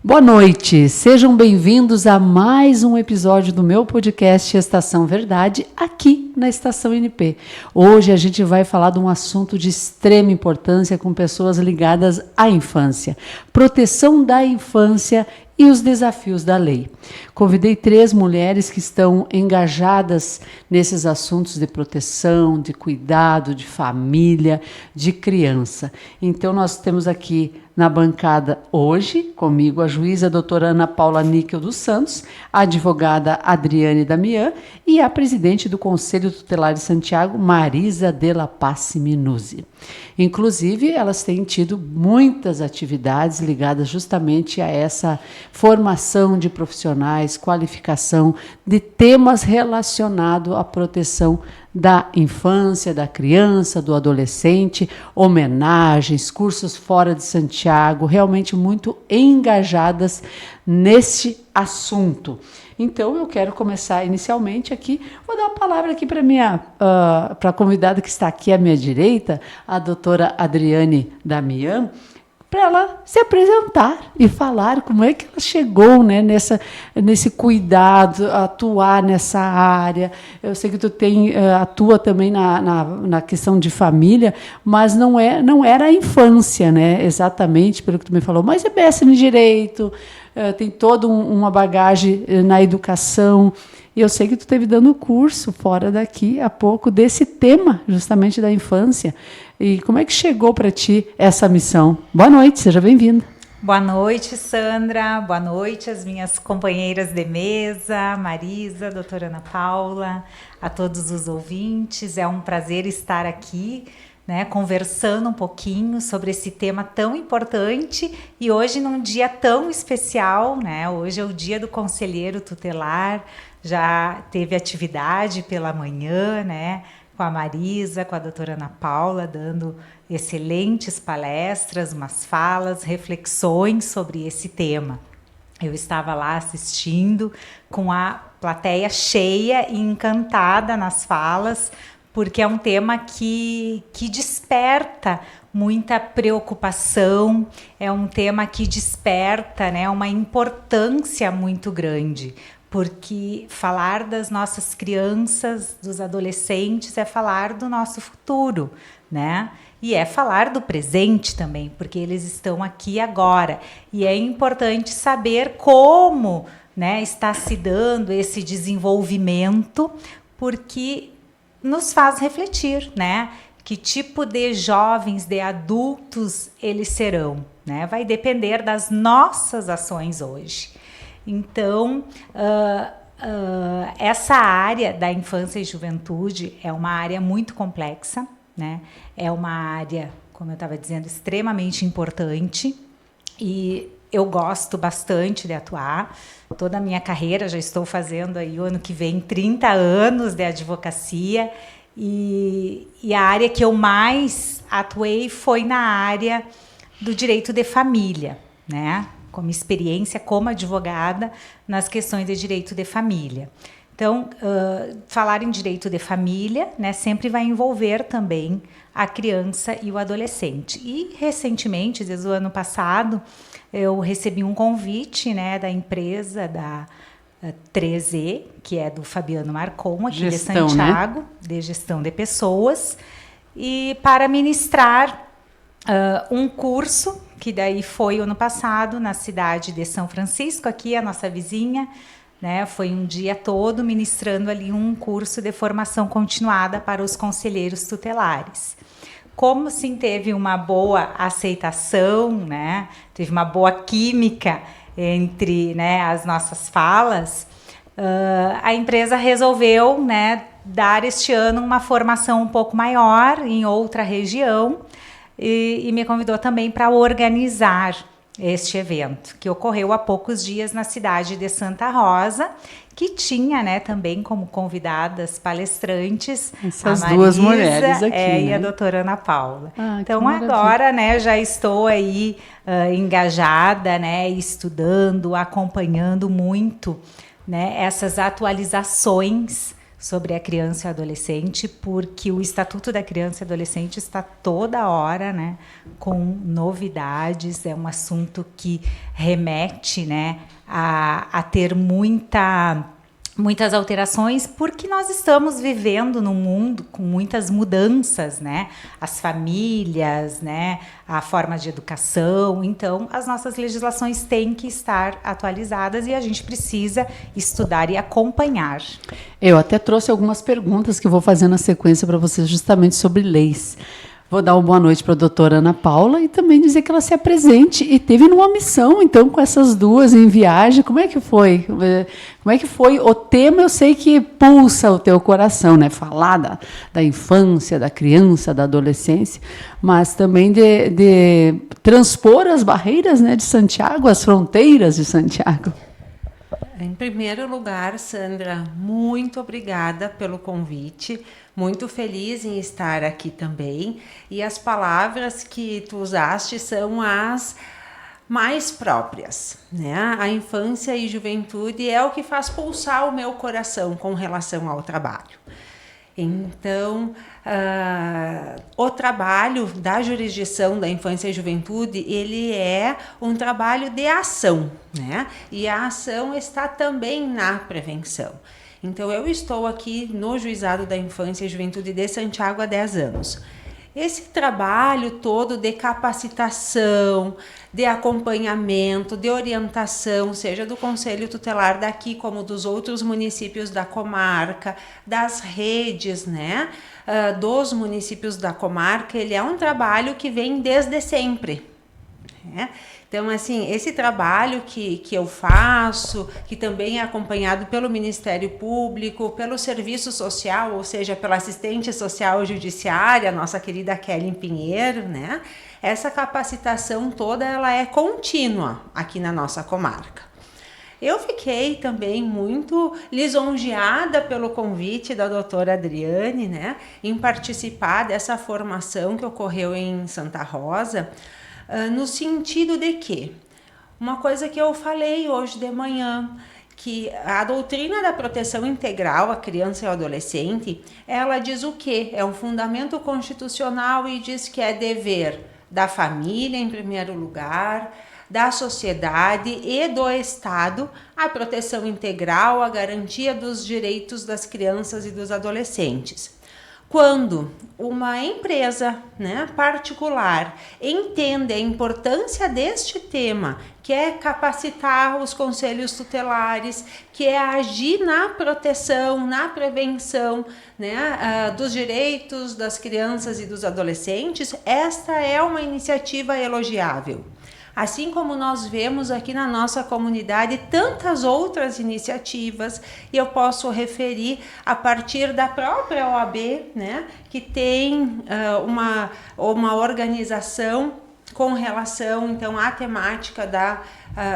Boa noite, sejam bem-vindos a mais um episódio do meu podcast Estação Verdade, aqui na Estação NP. Hoje a gente vai falar de um assunto de extrema importância com pessoas ligadas à infância, proteção da infância e os desafios da lei. Convidei 3 mulheres que estão engajadas nesses assuntos de proteção, de cuidado, de família, de criança. Então nós temos aqui na bancada hoje, comigo, a juíza doutora Ana Paula Níquel dos Santos, a advogada Adriane Damian e a presidente do Conselho Tutelar de Santiago, Marisa de la Paz Minuzzi. Inclusive, elas têm tido muitas atividades ligadas justamente a essa formação de profissionais, qualificação de temas relacionados à proteção da infância, da criança, do adolescente, homenagens, cursos fora de Santiago, realmente muito engajadas neste assunto. Então, eu quero começar inicialmente aqui, vou dar uma palavra aqui para a convidada que está aqui à minha direita, a doutora Adriane Damian, para ela se apresentar e falar como é que ela chegou, né, nesse cuidado, atuar nessa área. Eu sei que tu atua também na questão de família, mas não era a infância, né, exatamente pelo que tu me falou, mas é mestre em Direito, tem toda uma bagagem na educação, e eu sei que tu esteve dando curso fora daqui há pouco desse tema, justamente da infância. E como é que chegou para ti essa missão? Boa noite, seja bem-vinda. Boa noite, Sandra. Boa noite às minhas companheiras de mesa, Marisa, doutora Ana Paula, a todos os ouvintes. É um prazer estar aqui, né, conversando um pouquinho sobre esse tema tão importante e hoje num dia tão especial, né? Hoje é o dia do conselheiro tutelar, já teve atividade pela manhã, né, com a Marisa, com a doutora Ana Paula, dando excelentes palestras, umas falas, reflexões sobre esse tema. Eu estava lá assistindo com a plateia cheia e encantada nas falas, porque é um tema que desperta muita preocupação, é um tema que desperta, né, uma importância muito grande, porque falar das nossas crianças, dos adolescentes, é falar do nosso futuro, né? E é falar do presente também, porque eles estão aqui agora. E é importante saber como, né, está se dando esse desenvolvimento, porque nos faz refletir, né? Que tipo de jovens, de adultos eles serão, né? Vai depender das nossas ações hoje. Então, essa área da infância e juventude é uma área muito complexa, né? É uma área, como eu estava dizendo, extremamente importante e eu gosto bastante de atuar. Toda a minha carreira, já estou fazendo aí o ano que vem 30 anos de advocacia e a área que eu mais atuei foi na área do direito de família, né? Como experiência como advogada nas questões de direito de família. Então, falar em direito de família, né, sempre vai envolver também a criança e o adolescente. E, recentemente, desde o ano passado, eu recebi um convite, né, da empresa da 3E, que é do Fabiano Marcon, aqui de Santiago, né? De gestão de pessoas, e para ministrar um curso, que daí foi ano passado, na cidade de São Francisco, aqui a nossa vizinha, né? Foi um dia todo ministrando ali um curso de formação continuada para os conselheiros tutelares. Como sim teve uma boa aceitação, né? Teve uma boa química entre, né, as nossas falas, a empresa resolveu, né, dar este ano uma formação um pouco maior em outra região, e me convidou também para organizar este evento, que ocorreu há poucos dias na cidade de Santa Rosa, que tinha, né, também como convidadas palestrantes essas a Marisa, duas mulheres aqui, né? E a doutora Ana Paula. Então agora, né, já estou aí engajada, né, estudando, acompanhando muito, né, essas atualizações sobre a criança e adolescente, porque o Estatuto da Criança e Adolescente está toda hora, né, com novidades. É um assunto que remete, né, a ter muitas alterações, porque nós estamos vivendo num mundo com muitas mudanças, né? As famílias, né? A forma de educação. Então, as nossas legislações têm que estar atualizadas e a gente precisa estudar e acompanhar. Eu até trouxe algumas perguntas que eu vou fazer na sequência para vocês, justamente sobre leis. Vou dar uma boa noite para a doutora Ana Paula e também dizer que ela se apresente e teve numa missão, então, com essas duas em viagem. Como é que foi? Como é que foi? O tema eu sei que pulsa o teu coração, né? Falar da infância, da criança, da adolescência, mas também de transpor as barreiras, né, de Santiago, as fronteiras de Santiago. Em primeiro lugar, Sandra, muito obrigada pelo convite. Muito feliz em estar aqui também. E as palavras que tu usaste são as mais próprias, né? A infância e juventude é o que faz pulsar o meu coração com relação ao trabalho. Então, o trabalho da jurisdição da infância e juventude, ele é um trabalho de ação, né? E a ação está também na prevenção. Então, eu estou aqui no Juizado da Infância e Juventude de Santiago há 10 anos. Esse trabalho todo de capacitação, de acompanhamento, de orientação, seja do Conselho Tutelar daqui como dos outros municípios da comarca, das redes, né, dos municípios da comarca, ele é um trabalho que vem desde sempre, né? Então, assim, esse trabalho que eu faço, que também é acompanhado pelo Ministério Público, pelo Serviço Social, ou seja, pela assistente social judiciária, nossa querida Kelly Pinheiro, né? Essa capacitação toda, ela é contínua aqui na nossa comarca. Eu fiquei também muito lisonjeada pelo convite da doutora Adriane, né? Em participar dessa formação que ocorreu em Santa Rosa, no sentido de que, uma coisa que eu falei hoje de manhã, que a doutrina da proteção integral à criança e ao adolescente, ela diz o quê? É um fundamento constitucional e diz que é dever da família, em primeiro lugar, da sociedade e do Estado a proteção integral, a garantia dos direitos das crianças e dos adolescentes. Quando uma empresa, né, particular entende a importância deste tema, que é capacitar os conselhos tutelares, que é agir na proteção, na prevenção, né, dos direitos das crianças e dos adolescentes, esta é uma iniciativa elogiável. Assim como nós vemos aqui na nossa comunidade tantas outras iniciativas, e eu posso referir a partir da própria OAB, né, que tem uma organização com relação, então, à temática da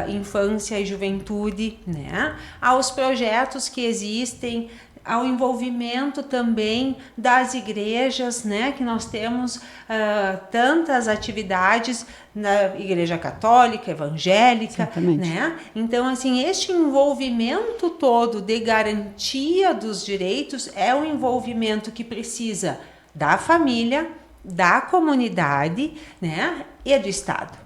infância e juventude, né, aos projetos que existem, ao envolvimento também das igrejas, né, que nós temos tantas atividades na Igreja Católica, Evangélica, exatamente, né? Então, assim, este envolvimento todo de garantia dos direitos é um envolvimento que precisa da família, da comunidade, né, e do Estado.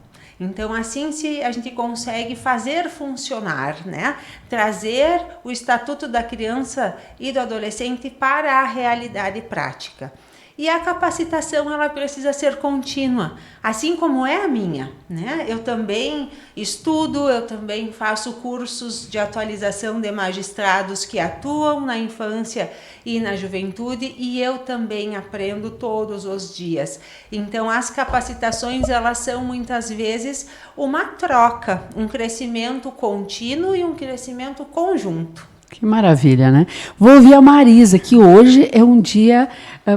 Então, assim, se a gente consegue fazer funcionar, né? Trazer o Estatuto da Criança e do Adolescente para a realidade prática. E a capacitação, ela precisa ser contínua, assim como é a minha, né? Eu também estudo, eu também faço cursos de atualização de magistrados que atuam na infância e na juventude, e eu também aprendo todos os dias. Então, as capacitações, elas são muitas vezes uma troca, um crescimento contínuo e um crescimento conjunto. Que maravilha, né? Vou ouvir a Marisa, que hoje é um dia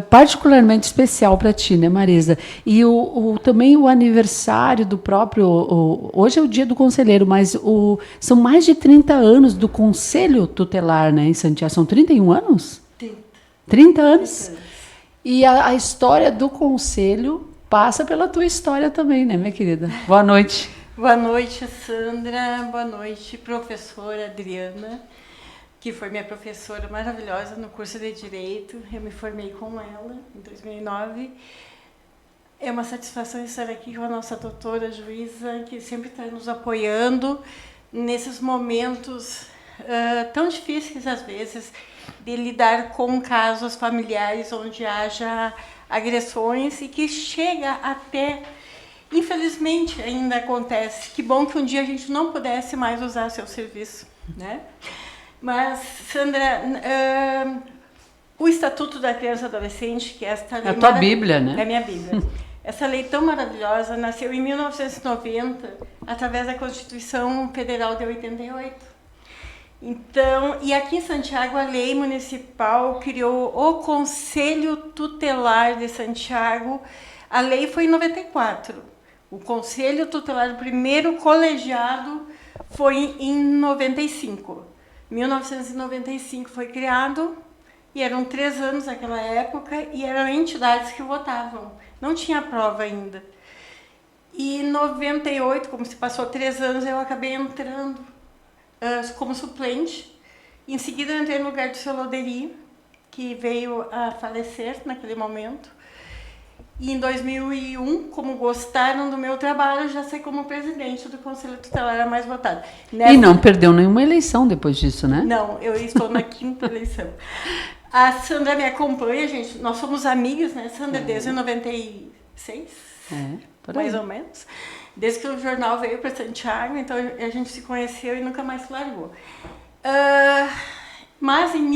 particularmente especial para ti, né, Marisa? E também o aniversário do próprio... hoje é o dia do conselheiro, mas são mais de 30 anos do Conselho Tutelar, né, em Santiago. São 31 anos? 30 anos? E a história do Conselho passa pela tua história também, né, minha querida? Boa noite. Boa noite, Sandra. Boa noite, professora Adriana. que foi minha professora maravilhosa no curso de Direito. Eu me formei com ela em 2009. É uma satisfação estar aqui com a nossa doutora juíza, que sempre está nos apoiando nesses momentos tão difíceis, às vezes, de lidar com casos familiares onde haja agressões e que chega até, infelizmente, ainda acontece. Que bom que um dia a gente não pudesse mais usar seu serviço, né? Mas, Sandra, o Estatuto da Criança e Adolescente, que é esta lei... É a tua Bíblia, né? É a minha Bíblia. Essa lei tão maravilhosa nasceu em 1990, através da Constituição Federal de 88. Então, e aqui em Santiago, a lei municipal criou o Conselho Tutelar de Santiago. A lei foi em 94. O Conselho Tutelar, o primeiro colegiado, foi em 95. 1995 foi criado, e eram 3 anos naquela época, e eram entidades que votavam. Não tinha prova ainda. E em 98, como se passou 3 anos, eu acabei entrando como suplente. Em seguida, eu entrei no lugar do seu Loderi, que veio a falecer naquele momento. E em 2001, como gostaram do meu trabalho, já saí como presidente do Conselho Tutelar a mais votado. E não perdeu nenhuma eleição depois disso, né? Não, eu estou na 5ª eleição. A Sandra me acompanha, gente. Nós somos amigas, né, Sandra, desde 96, mais ou menos. Desde que o jornal veio para Santiago, então a gente se conheceu e nunca mais se largou. Mas em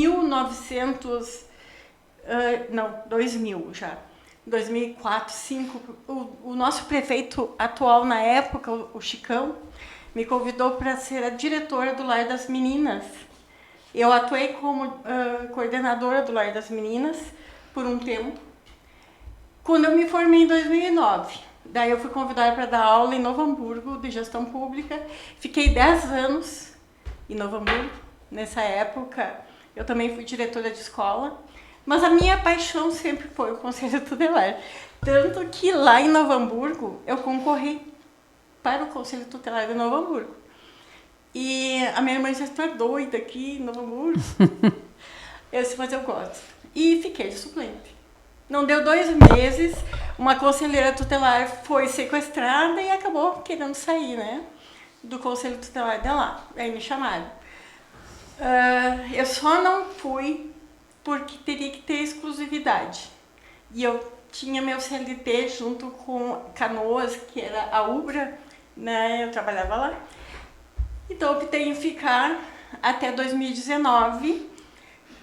2000 já. 2004, 2005, o nosso prefeito atual na época, o Chicão, me convidou para ser a diretora do Lar das Meninas. Eu atuei como coordenadora do Lar das Meninas por um tempo. Quando eu me formei em 2009, daí eu fui convidada para dar aula em Novo Hamburgo, de gestão pública. Fiquei 10 anos em Novo Hamburgo. Nessa época, eu também fui diretora de escola. Mas a minha paixão sempre foi o Conselho Tutelar. Tanto que lá em Novo Hamburgo, eu concorri para o Conselho Tutelar de Novo Hamburgo. E a minha irmã já está doida aqui em Novo Hamburgo. Eu disse, mas eu gosto. E fiquei de suplente. Não deu 2 meses, uma conselheira tutelar foi sequestrada e acabou querendo sair, né, do Conselho Tutelar de lá. Aí me chamaram. Eu só não fui porque teria que ter exclusividade. E eu tinha meu CLT junto com Canoas, que era a Ubra, né, eu trabalhava lá. Então, optei em ficar até 2019,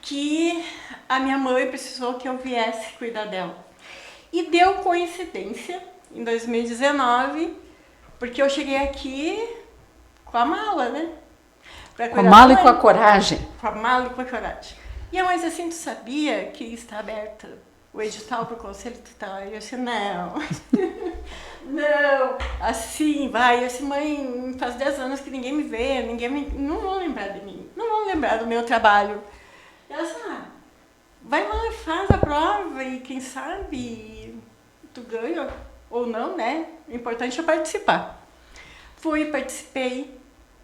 que a minha mãe precisou que eu viesse cuidar dela. E deu coincidência, em 2019, porque eu cheguei aqui com a mala, né? Com a mala e com a coragem. Com a mala e com a coragem. E a mãe disse assim, tu sabia que está aberto o edital para o Conselho Tutelar? E eu disse, não. Não, assim, vai. Eu disse, mãe, faz 10 anos que ninguém me vê, não vão lembrar de mim, não vão lembrar do meu trabalho. E ela disse, vai lá, faz a prova e quem sabe tu ganha ou não, né? O importante é participar. Fui, participei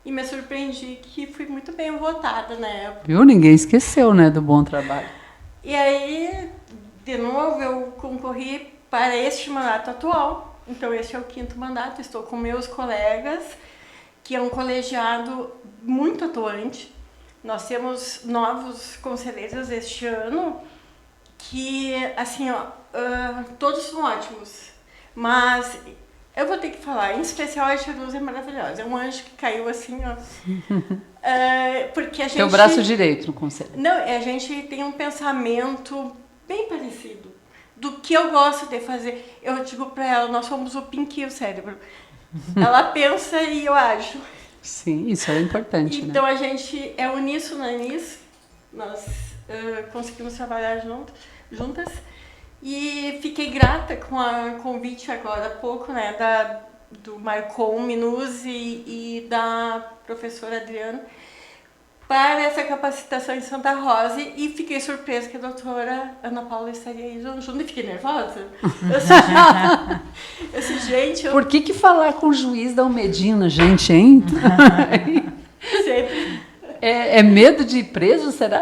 e me surpreendi que fui muito bem votada na época. Viu? Ninguém esqueceu, né, do bom trabalho. E aí, de novo, eu concorri para este mandato atual. Então, esse é o 5º mandato. Estou com meus colegas, que é um colegiado muito atuante. Nós temos novos conselheiros este ano, que, assim, todos são ótimos. Mas eu vou ter que falar, em especial a Tia Luz é maravilhosa. É um anjo que caiu assim, ó. Porque a gente... Teu braço direito no conselho. Não, a gente tem um pensamento bem parecido do que eu gosto de fazer. Eu digo para ela, nós somos o Pinky, o cérebro. Ela pensa e eu ajo. Sim, isso é importante, então, né? a gente é uníssono nisso. Nós conseguimos trabalhar juntas. E fiquei grata com o convite agora há pouco, né, do Marcon Minuzzi e da professora Adriana para essa capacitação em Santa Rosa, e fiquei surpresa que a doutora Ana Paula estaria aí junto e fiquei nervosa. Eu disse, gente... Por que falar com o juiz dá um medinho na gente, hein? Sempre. É medo de ir preso, será?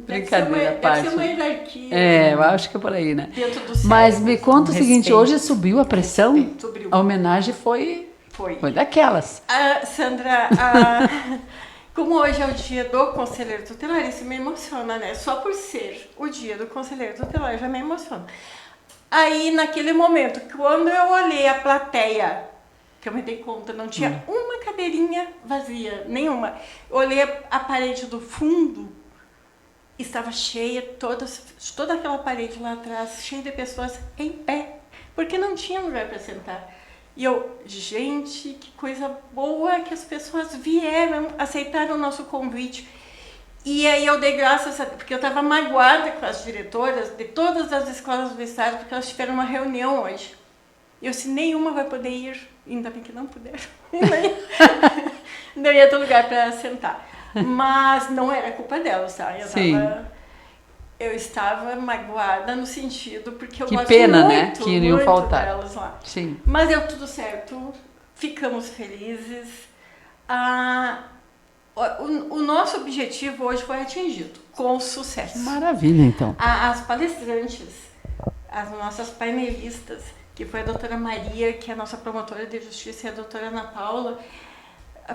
Brincadeira à parte. Deve ser uma hierarquia. Eu acho que é por aí, né? Dentro do cérebro. Mas me conta o seguinte, respeito. hoje subiu a pressão? Subiu. A homenagem foi daquelas. Sandra, como hoje é o dia do conselheiro tutelar, isso me emociona, né? Só por ser o dia do conselheiro tutelar já me emociona. Aí, naquele momento, quando eu olhei a plateia, que eu me dei conta, não tinha uma cadeirinha vazia, nenhuma. Olhei a parede do fundo, estava cheia, toda aquela parede lá atrás, cheia de pessoas em pé, porque não tinha lugar para sentar. E eu, gente, que coisa boa que as pessoas vieram, aceitaram o nosso convite. E aí eu dei graças a Deus, porque eu estava magoada com as diretoras de todas as escolas do estado, porque elas tiveram uma reunião hoje. E eu disse, nenhuma vai poder ir, ainda bem que não puderam. Não ia ter lugar para sentar. Mas não era culpa delas, tá? Eu estava magoada no sentido, porque eu que gosto pena, muito, né? Que iriam muito faltar. delas lá. Sim. Mas deu tudo certo, ficamos felizes. O nosso objetivo hoje foi atingido, com sucesso. Maravilha, então. As palestrantes, as nossas painelistas, que foi a doutora Maria, que é a nossa promotora de justiça, e a doutora Ana Paula,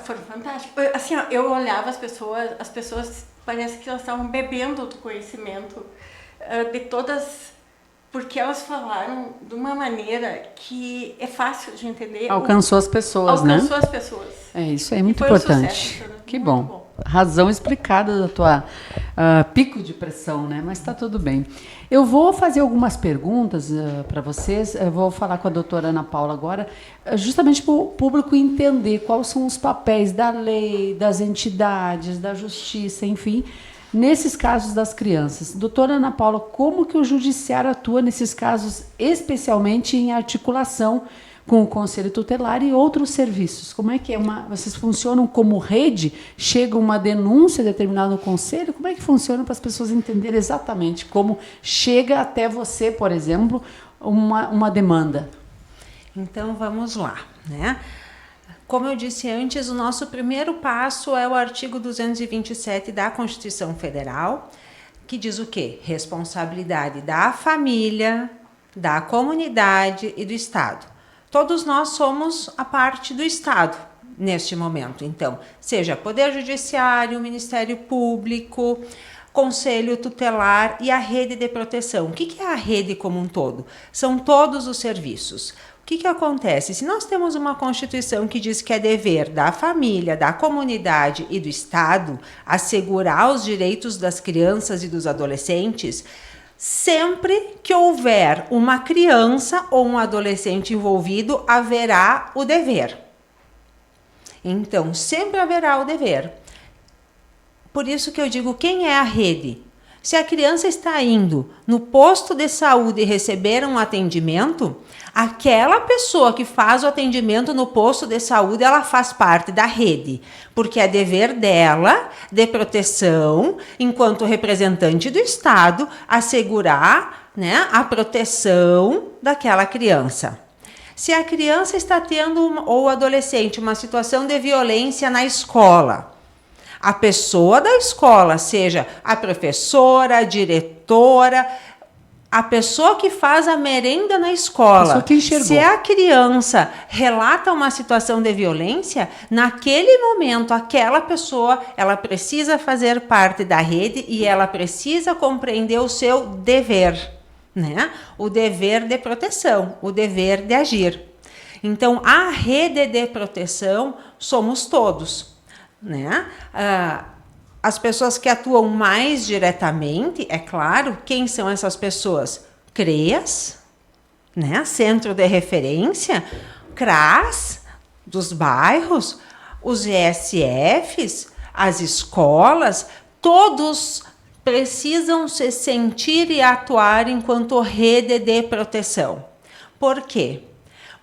foram fantásticas. Assim, ó, eu olhava as pessoas parece que elas estavam bebendo do conhecimento de todas, porque elas falaram de uma maneira que é fácil de entender. Alcançou as pessoas, né? Alcançou as pessoas. É isso aí, muito foi um importante. sucesso, né? Que Muito bom. Razão explicada da tua pico de pressão, né? Mas está tudo bem. Eu vou fazer algumas perguntas para vocês. Eu vou falar com a doutora Ana Paula agora, justamente para o público entender quais são os papéis da lei, das entidades, da justiça, enfim, nesses casos das crianças. Doutora Ana Paula, como que o judiciário atua nesses casos, especialmente em articulação com o Conselho Tutelar e outros serviços? Como é que é? Vocês funcionam como rede? Chega uma denúncia determinada no Conselho? Como é que funciona para as pessoas entenderem exatamente como chega até você, por exemplo, uma demanda? Então, vamos lá, né? Como eu disse antes, o nosso primeiro passo é o artigo 227 da Constituição Federal, que diz o quê? Responsabilidade da família, da comunidade e do Estado. Todos nós somos a parte do Estado neste momento. Então, seja Poder Judiciário, Ministério Público, Conselho Tutelar e a rede de proteção. O que é a rede como um todo? São todos os serviços. O que acontece? Se nós temos uma Constituição que diz que é dever da família, da comunidade e do Estado assegurar os direitos das crianças e dos adolescentes, sempre que houver uma criança ou um adolescente envolvido, haverá o dever. Então, sempre haverá o dever. Por isso que eu digo, quem é a rede? Se a criança está indo no posto de saúde receber um atendimento, aquela pessoa que faz o atendimento no posto de saúde, ela faz parte da rede, porque é dever dela, de proteção, enquanto representante do Estado, assegurar, né, a proteção daquela criança. Se a criança está tendo, ou adolescente, uma situação de violência na escola, a pessoa da escola, seja a professora, a diretora, a pessoa que faz a merenda na escola, se a criança relata uma situação de violência, naquele momento, aquela pessoa, ela precisa fazer parte da rede e ela precisa compreender o seu dever, né? O dever de proteção, o dever de agir. Então, a rede de proteção somos todos, né? As pessoas que atuam mais diretamente, é claro, quem são essas pessoas? CREAS, né? Centro de Referência, CRAS, dos bairros, os ESFs, as escolas, todos precisam se sentir e atuar enquanto rede de proteção. Por quê?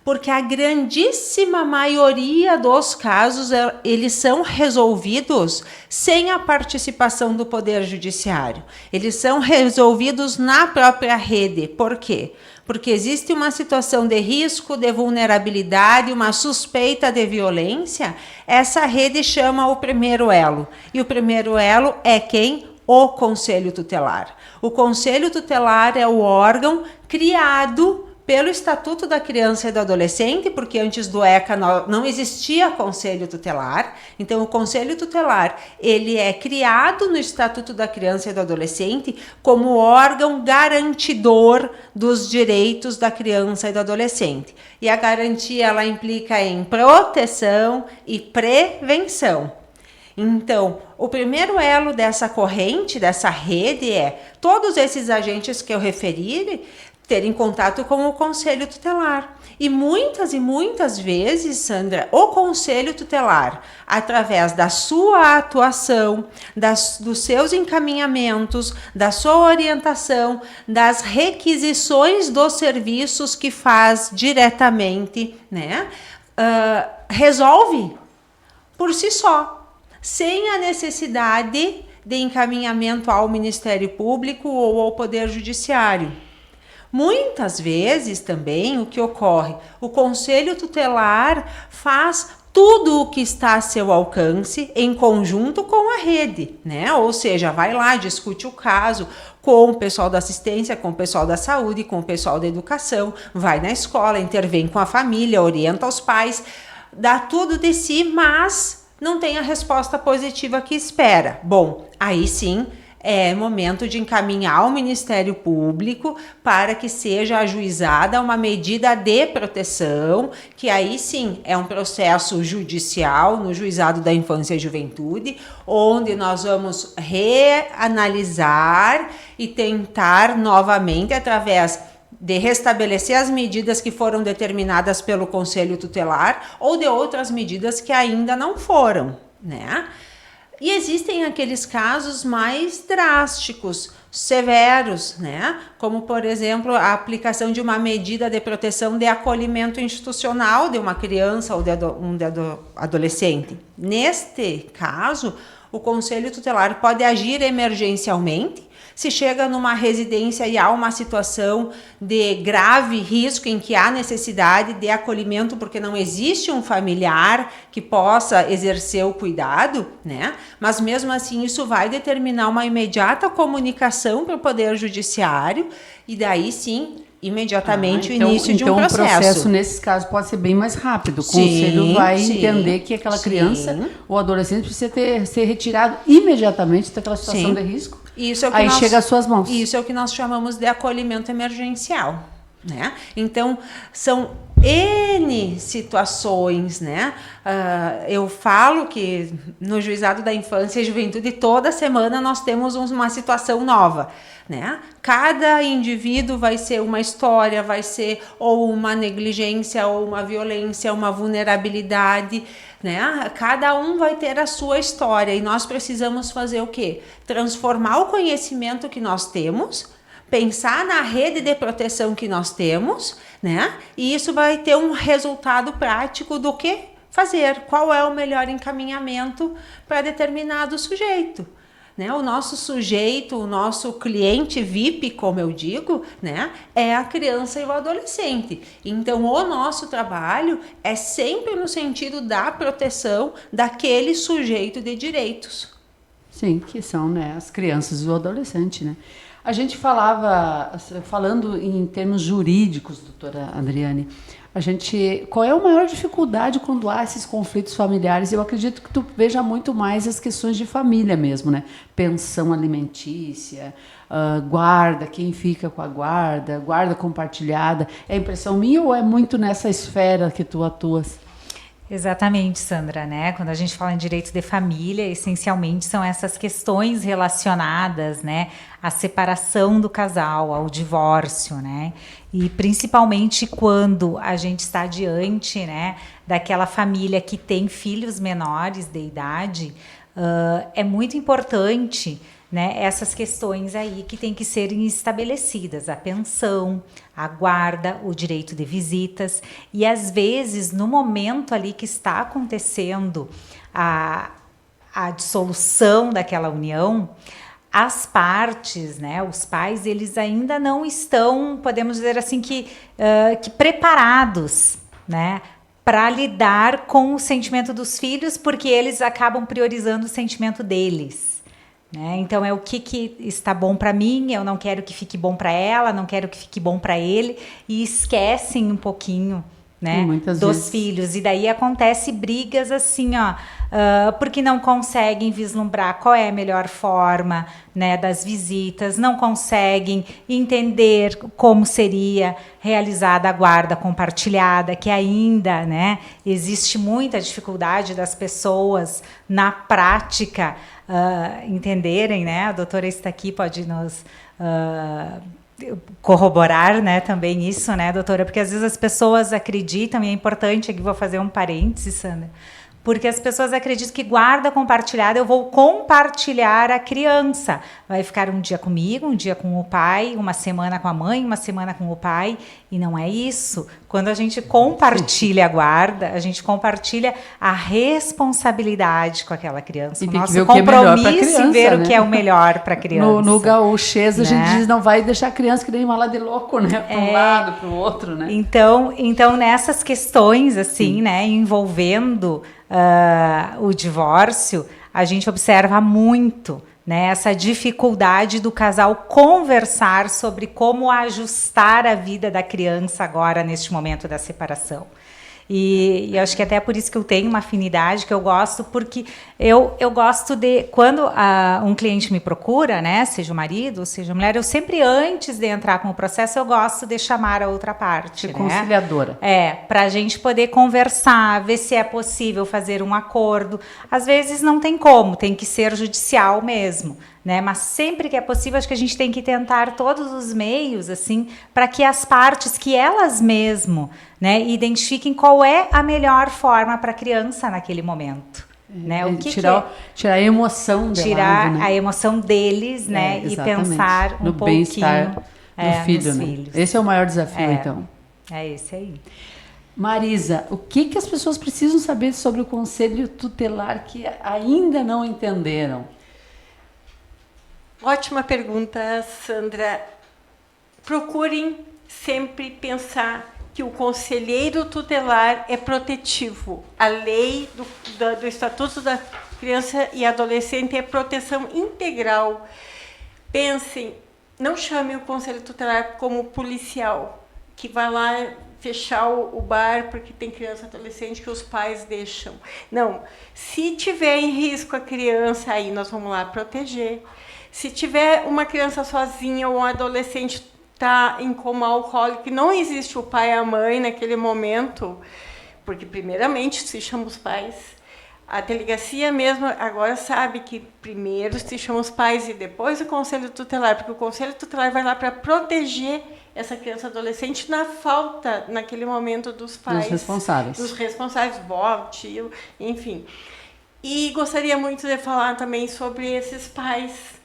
Porque a grandíssima maioria dos casos, eles são resolvidos sem a participação do Poder Judiciário. Eles são resolvidos na própria rede. Por quê? Porque existe uma situação de risco, de vulnerabilidade, uma suspeita de violência. Essa rede chama o primeiro elo. E o primeiro elo é quem? O Conselho Tutelar. O Conselho Tutelar é o órgão criado pelo Estatuto da Criança e do Adolescente, porque antes do ECA não existia Conselho Tutelar. Então, o Conselho Tutelar, ele é criado no Estatuto da Criança e do Adolescente como órgão garantidor dos direitos da criança e do adolescente. E a garantia, ela implica em proteção e prevenção. Então, o primeiro elo dessa corrente, dessa rede, é todos esses agentes que eu referi terem contato com o Conselho Tutelar. E muitas vezes, Sandra, o Conselho Tutelar, através da sua atuação, dos seus encaminhamentos, da sua orientação, das requisições dos serviços que faz diretamente, né, resolve por si só, sem a necessidade de encaminhamento ao Ministério Público ou ao Poder Judiciário. Muitas vezes também o que ocorre, o Conselho Tutelar faz tudo o que está a seu alcance em conjunto com a rede, né? Ou seja, vai lá, discute o caso com o pessoal da assistência, com o pessoal da saúde, com o pessoal da educação, vai na escola, intervém com a família, orienta os pais, dá tudo de si, mas não tem a resposta positiva que espera. Bom, aí sim, é momento de encaminhar ao Ministério Público para que seja ajuizada uma medida de proteção, que aí sim é um processo judicial no Juizado da Infância e Juventude, onde nós vamos reanalisar e tentar novamente, através de restabelecer as medidas que foram determinadas pelo Conselho Tutelar ou de outras medidas que ainda não foram, né? E existem aqueles casos mais drásticos, severos, né? Como, por exemplo, a aplicação de uma medida de proteção de acolhimento institucional de uma criança ou de um adolescente. Neste caso, o Conselho Tutelar pode agir emergencialmente. Se chega numa residência e há uma situação de grave risco em que há necessidade de acolhimento porque não existe um familiar que possa exercer o cuidado, né? Mas mesmo assim isso vai determinar uma imediata comunicação para o Poder Judiciário e daí sim, imediatamente o início de um processo. Então o processo nesses casos pode ser bem mais rápido. O Conselho vai entender que aquela criança ou adolescente precisa ser retirado imediatamente daquela situação de risco. Isso é o que chega às suas mãos. Isso é o que nós chamamos de acolhimento emergencial, né? Então, são N situações, né? Eu falo que no Juizado da Infância e Juventude, toda semana nós temos uma situação nova, né? Cada indivíduo vai ser uma história, vai ser ou uma negligência, ou uma violência, uma vulnerabilidade, né? Cada um vai ter a sua história e nós precisamos fazer o quê? Transformar o conhecimento que nós temos, pensar na rede de proteção que nós temos, né? E isso vai ter um resultado prático do que fazer, qual é o melhor encaminhamento para determinado sujeito. Né? O nosso sujeito, o nosso cliente VIP, como eu digo, né? É a criança e o adolescente. Então, o nosso trabalho é sempre no sentido da proteção daquele sujeito de direitos. Sim, que são, né, as crianças e o adolescente, né? A gente falando em termos jurídicos, doutora Adriane, qual é a maior dificuldade quando há esses conflitos familiares? Eu acredito que tu veja muito mais as questões de família mesmo, né? Pensão alimentícia, guarda, quem fica com a guarda compartilhada. É impressão minha ou é muito nessa esfera que tu atuas? Exatamente, Sandra, né? Quando a gente fala em direitos de família, essencialmente são essas questões relacionadas, né, à separação do casal, ao divórcio, né? E principalmente quando a gente está diante, né, daquela família que tem filhos menores de idade, é muito importante, né, essas questões aí que tem que serem estabelecidas, a pensão, a guarda, o direito de visitas, e às vezes no momento ali que está acontecendo a dissolução daquela união, as partes, né, os pais, eles ainda não estão, podemos dizer assim, que preparados, né, para lidar com o sentimento dos filhos, porque eles acabam priorizando o sentimento deles. Né? Então é o que está bom para mim, eu não quero que fique bom para ela, não quero que fique bom para ele, e esquecem um pouquinho, né, dos filhos, e daí acontece brigas assim, ó, porque não conseguem vislumbrar qual é a melhor forma, né, das visitas, não conseguem entender como seria realizada a guarda compartilhada, que ainda, né, existe muita dificuldade das pessoas na prática entenderem, né, a doutora está aqui, pode nos corroborar, né, também isso, né, doutora, porque às vezes as pessoas acreditam, e é importante, aqui vou fazer um parênteses, Sandra, porque as pessoas acreditam que guarda compartilhada, eu vou compartilhar a criança, vai ficar um dia comigo, um dia com o pai, uma semana com a mãe, uma semana com o pai, e não é isso. Quando a gente compartilha a guarda, a gente compartilha a responsabilidade com aquela criança, o nosso compromisso em ver o que é o melhor para a criança. No gaúchês, a gente diz, não vai deixar a criança que nem uma lá de louco, né, para um lado, para o outro, né. Então nessas questões, assim, né, envolvendo o divórcio, a gente observa muito, né, essa dificuldade do casal conversar sobre como ajustar a vida da criança agora neste momento da separação. E acho que até por isso que eu tenho uma afinidade, que eu gosto, porque eu gosto de, quando um cliente me procura, né, seja o marido, seja a mulher, eu sempre, antes de entrar com o processo, eu gosto de chamar a outra parte. De conciliadora. Para a gente poder conversar, ver se é possível fazer um acordo. Às vezes não tem como, tem que ser judicial mesmo. Né? Mas sempre que é possível, acho que a gente tem que tentar todos os meios, assim, para que as partes, que elas mesmo, né, identifiquem qual é a melhor forma para a criança naquele momento. Né? O que tirar a emoção dela, tirar, né? A emoção deles, né, e pensar no bem-estar do filho, né? Filhos. Esse é o maior desafio, então. É esse aí. Marisa, o que as pessoas precisam saber sobre o conselho tutelar que ainda não entenderam? Ótima pergunta, Sandra. Procurem sempre pensar que o conselheiro tutelar é protetivo. A lei do Estatuto da Criança e Adolescente é proteção integral. Pensem, não chame o conselho tutelar como policial, que vai lá fechar o bar porque tem criança e adolescente que os pais deixam. Não, se tiver em risco a criança, aí nós vamos lá proteger. Se tiver uma criança sozinha ou um adolescente está em coma alcoólico e não existe o pai e a mãe naquele momento, porque primeiramente se chama os pais, a delegacia mesmo agora sabe que primeiro se chama os pais e depois o conselho tutelar, porque o conselho tutelar vai lá para proteger essa criança adolescente na falta, naquele momento, dos pais. Dos responsáveis, vó, tio, enfim. E gostaria muito de falar também sobre esses pais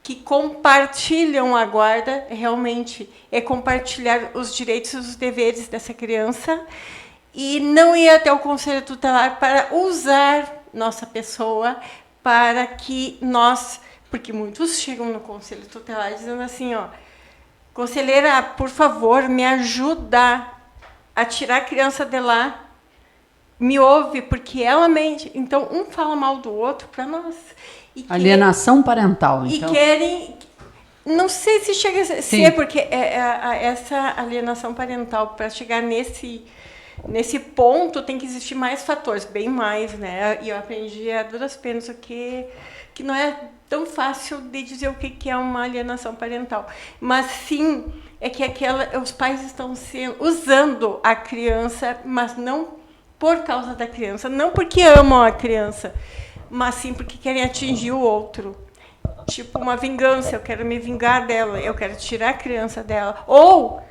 que compartilham a guarda, realmente é compartilhar os direitos e os deveres dessa criança e não ir até o conselho tutelar para usar nossa pessoa para que nós, porque muitos chegam no conselho tutelar dizendo assim, ó, conselheira, por favor, me ajuda a tirar a criança de lá, me ouve, porque ela mente. Então, um fala mal do outro para nós. Alienação parental, então. E querem... Não sei se chega a ser, porque essa alienação parental, para chegar nesse ponto, tem que existir mais fatores, bem mais, né? E eu aprendi a duras penas que não é tão fácil de dizer o que é uma alienação parental. Mas, sim, é que os pais estão usando a criança, mas não por causa da criança, não porque amam a criança, mas sim porque querem atingir o outro. Tipo uma vingança, eu quero me vingar dela, eu quero tirar a criança dela. Ou,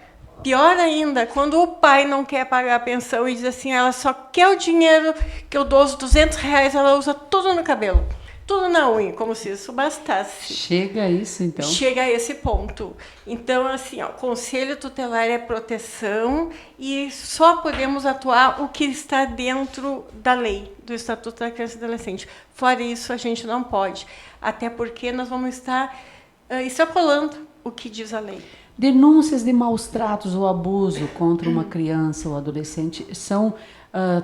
pior ainda, quando o pai não quer pagar a pensão e diz assim, ela só quer o dinheiro que eu dou, os R$200, ela usa tudo no cabelo. tudo na unha, como se isso bastasse. Chega a isso, então. Chega a esse ponto. Então, assim, ó, conselho tutelar é proteção e só podemos atuar o que está dentro da lei, do Estatuto da Criança e do Adolescente. Fora isso, a gente não pode. Até porque nós vamos estar extrapolando o que diz a lei. Denúncias de maus tratos ou abuso contra uma criança ou adolescente são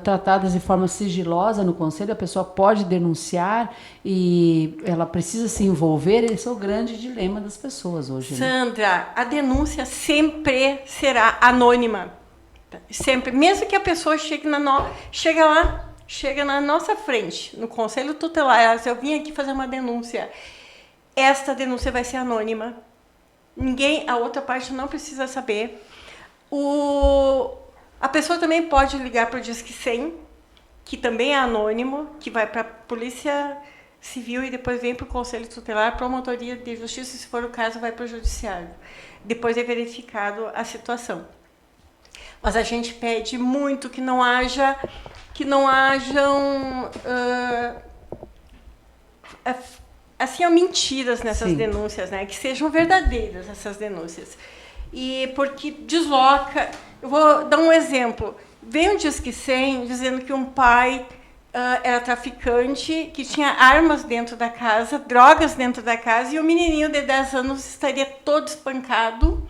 tratadas de forma sigilosa no conselho? A pessoa pode denunciar e ela precisa se envolver? Esse é o grande dilema das pessoas hoje. Sandra, a denúncia sempre será anônima. Sempre. Mesmo que a pessoa chega na nossa frente, no conselho tutelar, se eu vim aqui fazer uma denúncia, esta denúncia vai ser anônima. A outra parte não precisa saber. A pessoa também pode ligar para o Disque 100, que também é anônimo, que vai para a Polícia Civil e depois vem para o Conselho Tutelar, Promotoria de Justiça, e se for o caso, vai para o Judiciário. Depois é verificado a situação. Mas a gente pede muito que não hajam mentiras nessas denúncias, né? Que sejam verdadeiras essas denúncias. E porque desloca. Eu vou dar um exemplo. Vem um Disque 100 dizendo que um pai era traficante, que tinha armas dentro da casa, drogas dentro da casa, e o menininho de 10 anos estaria todo espancado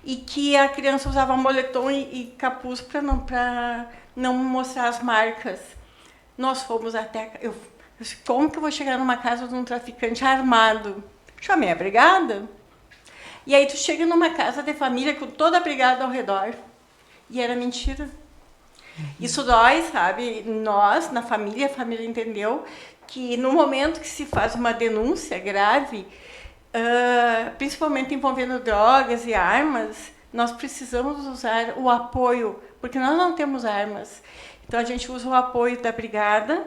e que a criança usava moletom e capuz para não mostrar as marcas. Nós fomos até... Como que eu vou chegar numa casa de um traficante armado? Chamei a brigada. E aí tu chega numa casa de família com toda a brigada ao redor. E era mentira. Isso dói, sabe? Nós, na família, a família entendeu que no momento que se faz uma denúncia grave, principalmente envolvendo drogas e armas, nós precisamos usar o apoio, porque nós não temos armas. Então a gente usa o apoio da brigada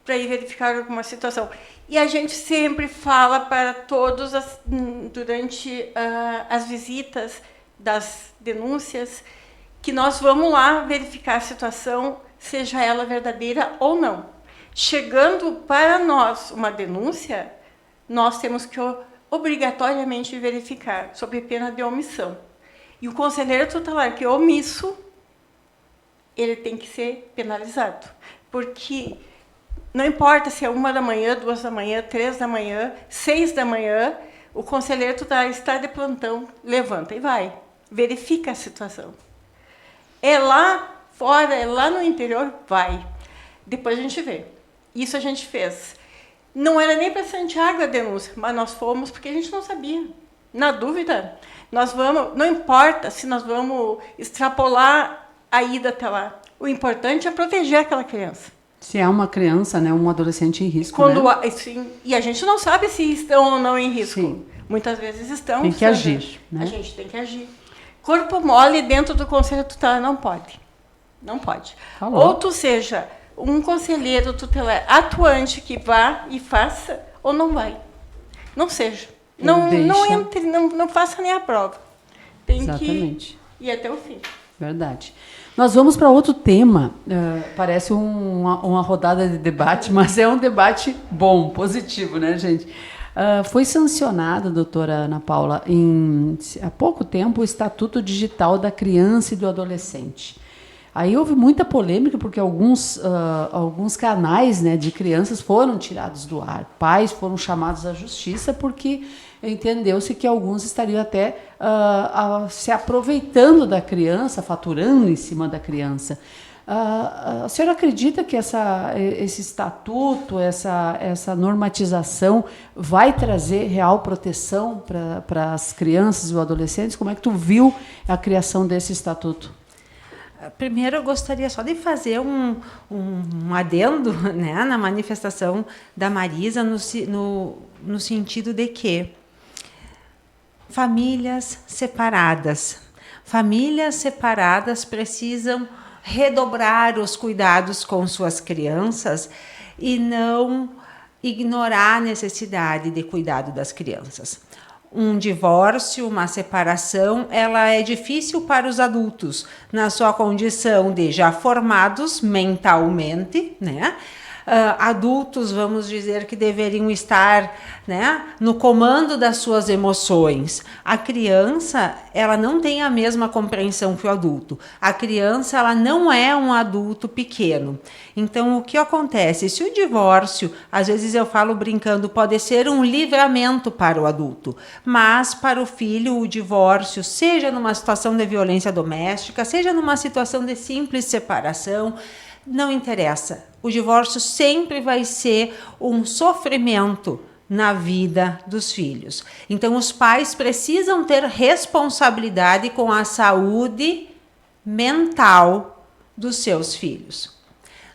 para ir verificar alguma situação. E a gente sempre fala para todos, durante as visitas das denúncias, que nós vamos lá verificar a situação, seja ela verdadeira ou não. Chegando para nós uma denúncia, nós temos que obrigatoriamente verificar, sob pena de omissão. E o conselheiro tutelar que é omisso, ele tem que ser penalizado. Porque não importa se é 1 da manhã, 2 da manhã, 3 da manhã, 6 da manhã, o conselheiro tutelar está de plantão, levanta e vai. Verifica a situação. É lá fora, é lá no interior, vai. Depois a gente vê. Isso a gente fez. Não era nem para Santiago a denúncia, mas nós fomos porque a gente não sabia. Na dúvida, nós vamos, não importa se nós vamos extrapolar a ida até lá. O importante é proteger aquela criança. Se é uma criança, né, um adolescente em risco, né? Sim, e a gente não sabe se estão ou não em risco. Sim. Muitas vezes estão. Tem que agir, né? A gente tem que agir. Corpo mole dentro do conselho tutelar não pode. Não pode. Falou. Ou tu seja um conselheiro tutelar atuante que vá e faça, ou não vai. Não seja. Não entre, não faça nem a prova. Tem Exatamente. Que ir até o fim. Verdade. Nós vamos para outro tema. Parece uma rodada de debate, mas é um debate bom, positivo, né, gente? Foi sancionado, doutora Ana Paula, há pouco tempo, o Estatuto Digital da Criança e do Adolescente. Aí houve muita polêmica, porque alguns canais, né, de crianças foram tirados do ar. Pais foram chamados à justiça porque entendeu-se que alguns estariam até se aproveitando da criança, faturando em cima da criança. A senhora acredita que esse estatuto, essa normatização vai trazer real proteção para as crianças e os adolescentes? Como é que tu viu a criação desse estatuto? Primeiro, eu gostaria só de fazer um adendo, né, na manifestação da Marisa, no sentido de que famílias separadas precisam redobrar os cuidados com suas crianças e não ignorar a necessidade de cuidado das crianças. Um divórcio, uma separação, ela é difícil para os adultos, na sua condição de já formados mentalmente, né? adultos, vamos dizer, que deveriam estar, né, no comando das suas emoções. A criança, ela não tem a mesma compreensão que o adulto. A criança, ela não é um adulto pequeno. Então, o que acontece? Se o divórcio, às vezes eu falo brincando, pode ser um livramento para o adulto, mas para o filho, o divórcio, seja numa situação de violência doméstica, seja numa situação de simples separação, não interessa. O divórcio sempre vai ser um sofrimento na vida dos filhos. Então, os pais precisam ter responsabilidade com a saúde mental dos seus filhos.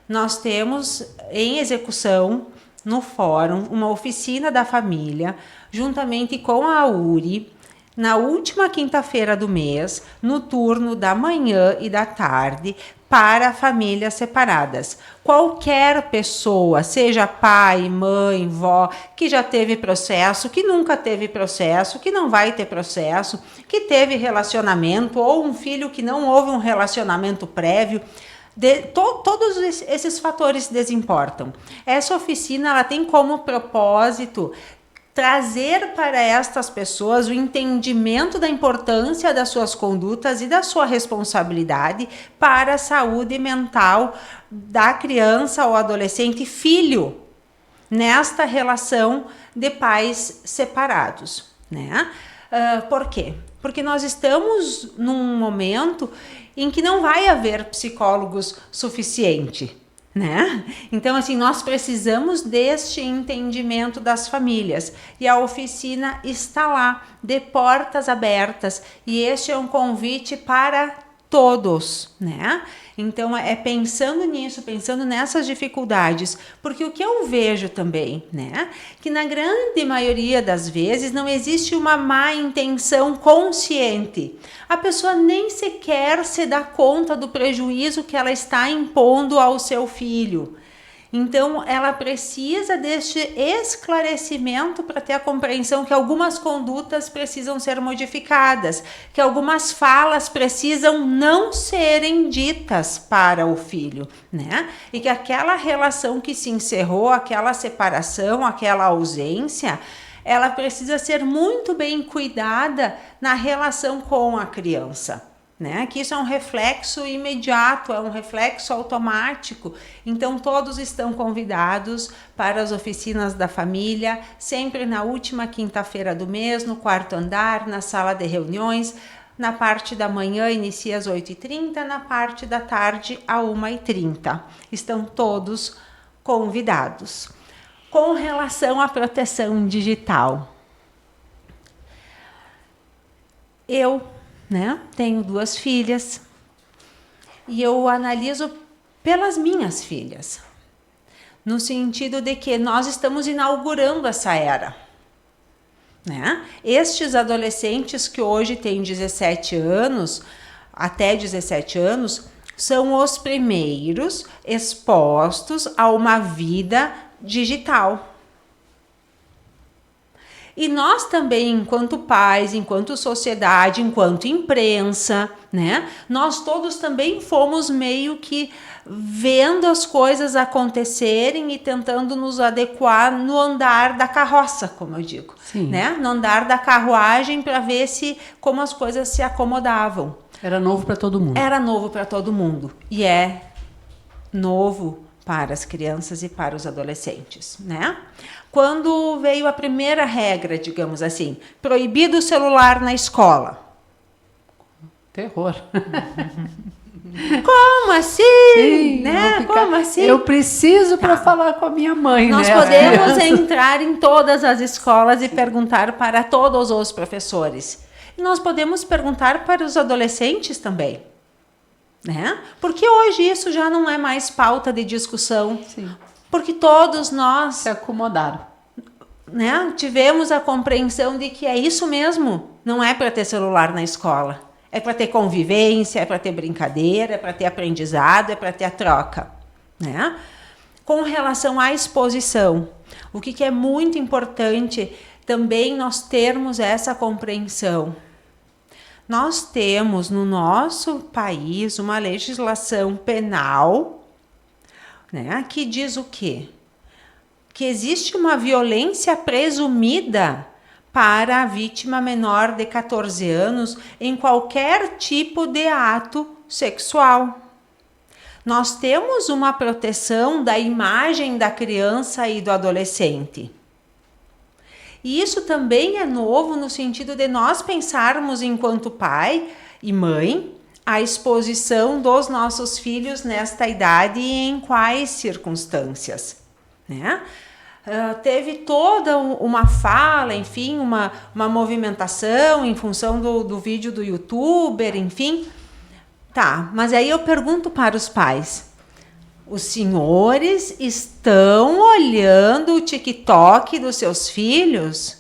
Nós temos em execução no fórum uma oficina da família, juntamente com a URI, na última quinta-feira do mês, no turno da manhã e da tarde, para famílias separadas. Qualquer pessoa, seja pai, mãe, vó, que já teve processo, que nunca teve processo, que não vai ter processo, que teve relacionamento, ou um filho que não houve um relacionamento prévio, todos esses fatores desimportam. Essa oficina, ela tem como propósito trazer para estas pessoas o entendimento da importância das suas condutas e da sua responsabilidade para a saúde mental da criança ou adolescente filho nesta relação de pais separados, né? Por quê? Porque nós estamos num momento em que não vai haver psicólogos suficiente, né? Então, assim, nós precisamos deste entendimento das famílias, e a oficina está lá, de portas abertas, e este é um convite para todos, né? Então, é pensando nisso, pensando nessas dificuldades, porque o que eu vejo também, né, que na grande maioria das vezes não existe uma má intenção consciente. A pessoa nem sequer se dá conta do prejuízo que ela está impondo ao seu filho. Então, ela precisa deste esclarecimento para ter a compreensão que algumas condutas precisam ser modificadas, que algumas falas precisam não serem ditas para o filho, né? E que aquela relação que se encerrou, aquela separação, aquela ausência, ela precisa ser muito bem cuidada na relação com a criança. Né? Que isso é um reflexo imediato, é um reflexo automático. Então, todos estão convidados para as oficinas da família, sempre na última quinta-feira do mês, no quarto andar, na sala de reuniões. Na parte da manhã inicia às 8h30, na parte da tarde às 1h30. Estão todos convidados. Com relação à proteção digital, né? Tenho 2 filhas e eu analiso pelas minhas filhas, no sentido de que nós estamos inaugurando essa era, né? Estes adolescentes que hoje têm 17 anos, até 17 anos, são os primeiros expostos a uma vida digital. E nós também, enquanto pais, enquanto sociedade, enquanto imprensa, né? Nós todos também fomos meio que vendo as coisas acontecerem e tentando nos adequar no andar da carroça, como eu digo. Sim. Né? No andar da carruagem, para ver como as coisas se acomodavam. Era novo para todo mundo. Era novo para todo mundo. E é novo para as crianças e para os adolescentes, né? Quando veio a primeira regra, digamos assim, proibido o celular na escola. Terror. Como assim? Sim, né? Como assim? Eu preciso para falar com a minha mãe. Nós podemos entrar em todas as escolas e perguntar para todos os professores. E nós podemos perguntar para os adolescentes também. Né? Porque hoje isso já não é mais pauta de discussão. Sim. Porque todos nós se acomodaram. Né? Tivemos a compreensão de que é isso mesmo. Não é para ter celular na escola. É para ter convivência, é para ter brincadeira, é para ter aprendizado, é para ter a troca. Né? Com relação à exposição, o que é muito importante também nós termos essa compreensão. Nós temos no nosso país uma legislação penal né, que diz o quê? Que existe uma violência presumida para a vítima menor de 14 anos em qualquer tipo de ato sexual. Nós temos uma proteção da imagem da criança e do adolescente. E isso também é novo no sentido de nós pensarmos, enquanto pai e mãe, a exposição dos nossos filhos nesta idade e em quais circunstâncias, né? Teve toda uma fala, enfim, uma movimentação em função do vídeo do youtuber, enfim. Tá, mas aí eu pergunto para os pais: os senhores estão olhando o TikTok dos seus filhos?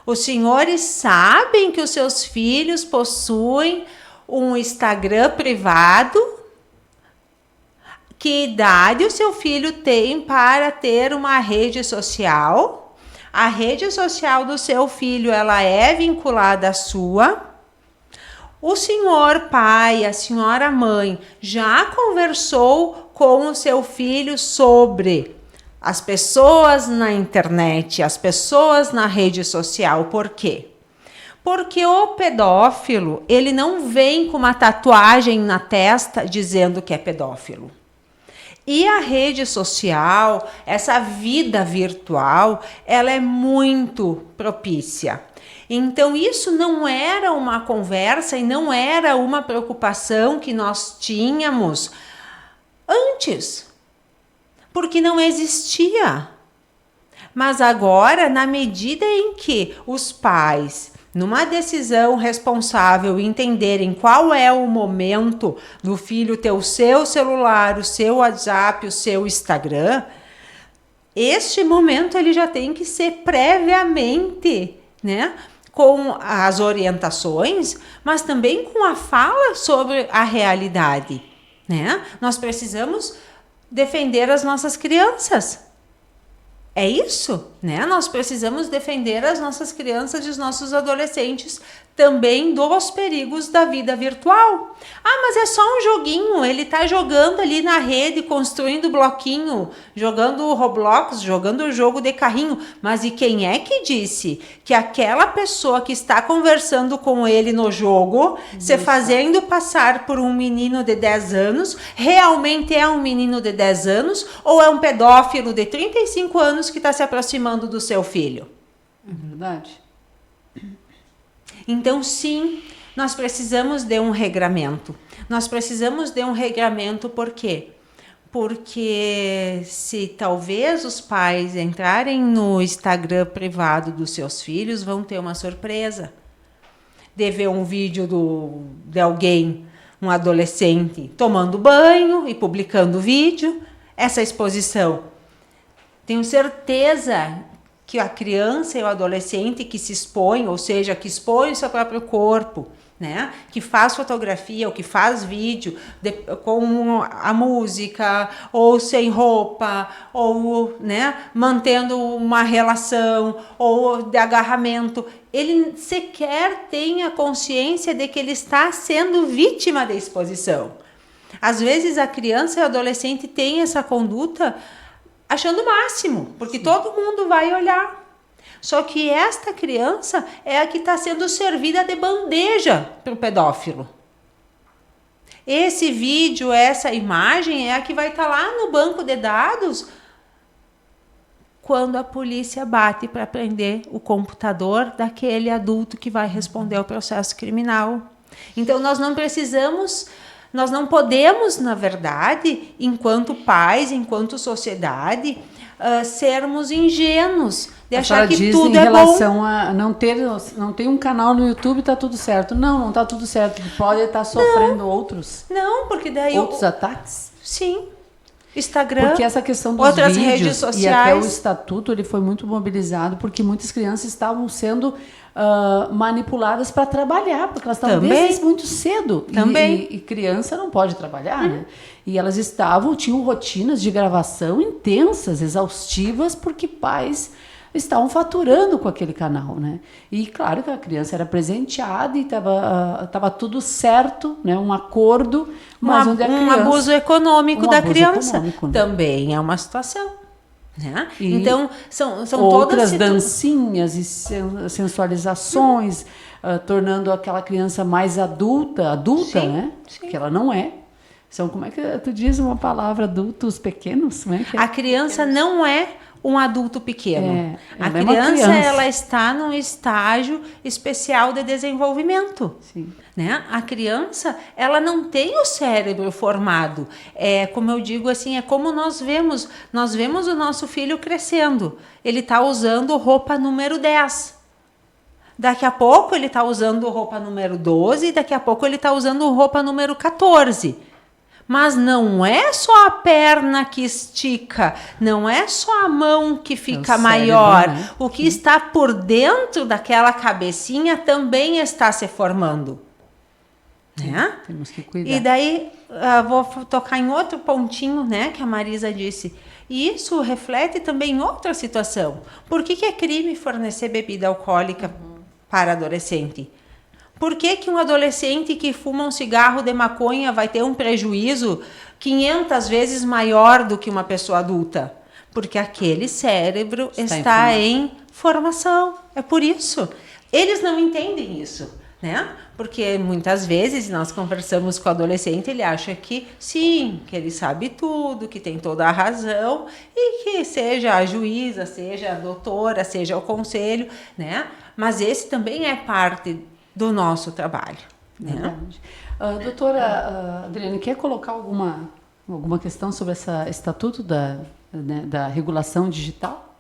Os senhores sabem que os seus filhos possuem um Instagram privado? Que idade o seu filho tem para ter uma rede social? A rede social do seu filho, ela é vinculada à sua? O senhor pai, a senhora mãe, já conversou com o seu filho sobre as pessoas na internet, as pessoas na rede social? Por quê? Porque o pedófilo, ele não vem com uma tatuagem na testa dizendo que é pedófilo. E a rede social, essa vida virtual, ela é muito propícia. Então, isso não era uma conversa e não era uma preocupação que nós tínhamos antes, porque não existia. Mas agora, na medida em que os pais, numa decisão responsável, entenderem qual é o momento do filho ter o seu celular, o seu WhatsApp, o seu Instagram, este momento ele já tem que ser previamente, né, com as orientações, mas também com a fala sobre a realidade, né? Nós precisamos defender as nossas crianças. É isso, né? Nós precisamos defender as nossas crianças e os nossos adolescentes também dos perigos da vida virtual. Ah, mas é só um joguinho, ele tá jogando ali na rede, construindo bloquinho, jogando Roblox, jogando o jogo de carrinho. Mas e quem é que disse que aquela pessoa que está conversando com ele no jogo, se fazendo passar por um menino de 10 anos, realmente é um menino de 10 anos ou é um pedófilo de 35 anos que está se aproximando do seu filho? É verdade. Então, sim, nós precisamos de um regramento. Nós precisamos de um regramento por quê? Porque se talvez os pais entrarem no Instagram privado dos seus filhos, vão ter uma surpresa. De ver um vídeo de alguém, um adolescente, tomando banho e publicando vídeo. Essa exposição. Tenho certeza que a criança e o adolescente que se expõe, ou seja, que expõe o seu próprio corpo, né? Que faz fotografia ou que faz vídeo com a música, ou sem roupa, ou, né, mantendo uma relação, ou de agarramento, ele sequer tem a consciência de que ele está sendo vítima da exposição. Às vezes a criança e o adolescente têm essa conduta achando o máximo, porque todo mundo vai olhar. Só que esta criança é a que está sendo servida de bandeja para o pedófilo. Esse vídeo, essa imagem é a que vai estar lá no banco de dados quando a polícia bate para prender o computador daquele adulto que vai responder ao processo criminal. Então nós não podemos, na verdade, enquanto pais, enquanto sociedade, sermos ingênuos de achar que tudo é bom. Em relação a não ter um canal no YouTube, tá tudo certo. Não está tudo certo. Pode estar sofrendo outros porque daí ataques. Sim. Instagram, porque essa questão dos outras vídeos redes sociais. E até o estatuto ele foi muito mobilizado porque muitas crianças estavam sendo manipuladas para trabalhar, porque elas estavam desde muito cedo. E criança não pode trabalhar, né? E elas tinham rotinas de gravação intensas, exaustivas, porque pais estavam faturando com aquele canal, né? E claro que a criança era presenteada e estava tudo certo, né? Um acordo, mas onde a criança... Um abuso econômico da criança econômico, né? também é uma situação. Né? E então, são outras todas dancinhas e sensualizações, tornando aquela criança mais adulta, Sim, né? sim. Que ela não é. São, como é que tu diz uma palavra, adultos pequenos? Como é que é? A criança não é um adulto pequeno. A ela é uma criança, ela está num estágio especial de desenvolvimento. Sim. Né? A criança, ela não tem o cérebro formado. É, como eu digo assim, é como nós vemos o nosso filho crescendo. Ele está usando roupa número 10. Daqui a pouco ele está usando roupa número 12, daqui a pouco ele está usando roupa número 14. Mas não é só a perna que estica, não é só a mão que fica maior. Cérebro, né? O que está por dentro daquela cabecinha também está se formando. Né? Temos que cuidar. E daí, vou tocar em outro pontinho, né, que a Marisa disse. E isso reflete também em outra situação. Por que é crime fornecer bebida alcoólica para adolescente? Por que um adolescente que fuma um cigarro de maconha vai ter um prejuízo 500 vezes maior do que uma pessoa adulta? Porque aquele cérebro está em formação. É por isso. Eles não entendem isso, né? Porque muitas vezes nós conversamos com o adolescente, ele acha que sim, que ele sabe tudo, que tem toda a razão, e que seja a juíza, seja a doutora, seja o conselho, né? Mas esse também é parte do nosso trabalho. Né? Doutora Adriane, quer colocar alguma questão sobre esse estatuto da regulação digital?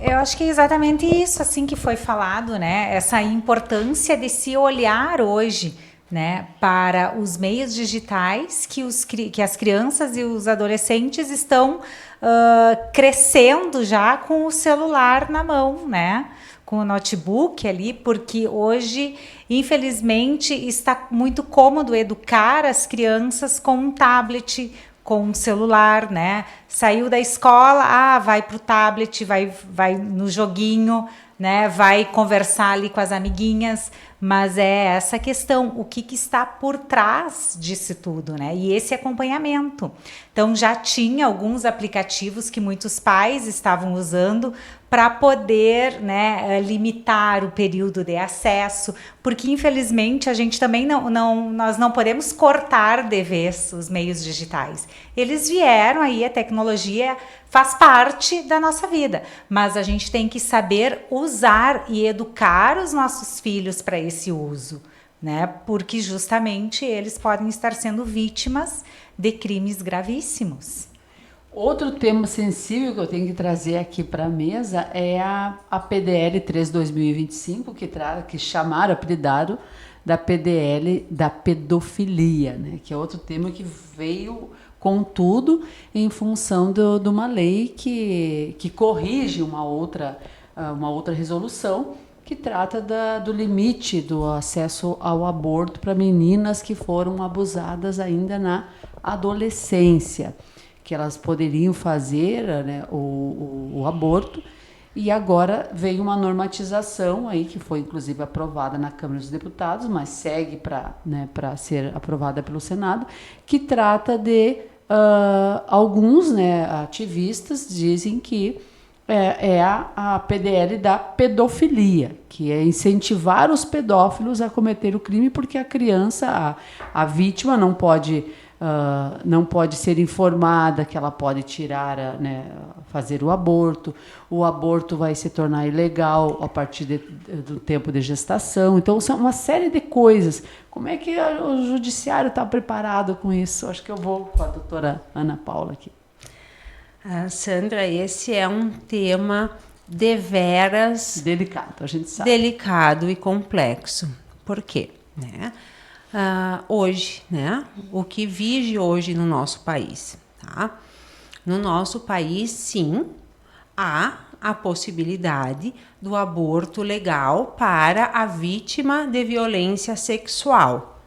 Eu acho que é exatamente isso assim que foi falado, né? Essa importância de se olhar hoje, né, para os meios digitais que as crianças e os adolescentes estão crescendo já com o celular na mão, né? Com o notebook ali, porque hoje, infelizmente, está muito cômodo educar as crianças com um tablet, com um celular, né? Saiu da escola, vai para o tablet, vai no joguinho, né? Vai conversar ali com as amiguinhas, mas é essa questão, o que está por trás disso tudo, né? E esse acompanhamento. Então, já tinha alguns aplicativos que muitos pais estavam usando para poder, né, limitar o período de acesso, porque infelizmente a gente também nós não podemos cortar de vez os meios digitais. Eles vieram aí, a tecnologia faz parte da nossa vida, mas a gente tem que saber usar e educar os nossos filhos para esse uso, né? Porque justamente eles podem estar sendo vítimas de crimes gravíssimos. Outro tema sensível que eu tenho que trazer aqui para a mesa é a PDL 3/2025, que chamaram, apelidado, da PDL da pedofilia, né? Que é outro tema que veio com tudo em função de uma lei que corrige uma outra resolução que trata do limite do acesso ao aborto para meninas que foram abusadas ainda na adolescência, que elas poderiam fazer, né, o aborto, e agora veio uma normatização aí que foi inclusive aprovada na Câmara dos Deputados, mas segue para ser aprovada pelo Senado, que trata de alguns, né, ativistas dizem que é a PDL da pedofilia, que é incentivar os pedófilos a cometer o crime, porque a criança, a vítima não pode ser informada que ela pode fazer o aborto vai se tornar ilegal a partir do tempo de gestação. Então, são uma série de coisas. Como é que o judiciário está preparado com isso? Acho que eu vou com a doutora Ana Paula aqui. Sandra, esse é um tema deveras delicado, a gente sabe. Delicado e complexo. Por quê? Né? Hoje, né? O que vige hoje no nosso país, tá? No nosso país, sim, há a possibilidade do aborto legal para a vítima de violência sexual.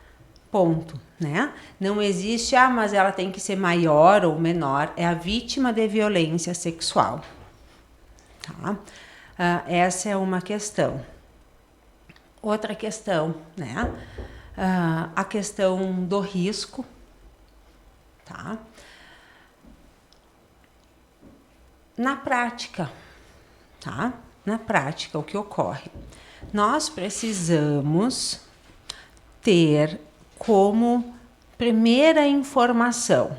Ponto, né? Não existe, mas ela tem que ser maior ou menor, é a vítima de violência sexual. tá? Essa é uma questão. Outra questão, né? A questão do risco, tá? Na prática, tá? Na prática, o que ocorre? Nós precisamos ter como primeira informação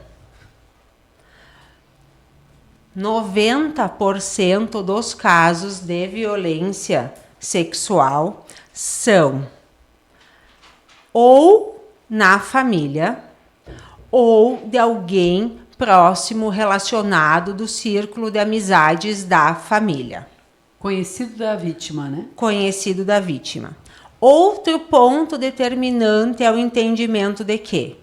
90% dos casos de violência sexual são ou na família ou de alguém próximo relacionado do círculo de amizades da família. Conhecido da vítima, né? Conhecido da vítima. Outro ponto determinante é o entendimento de que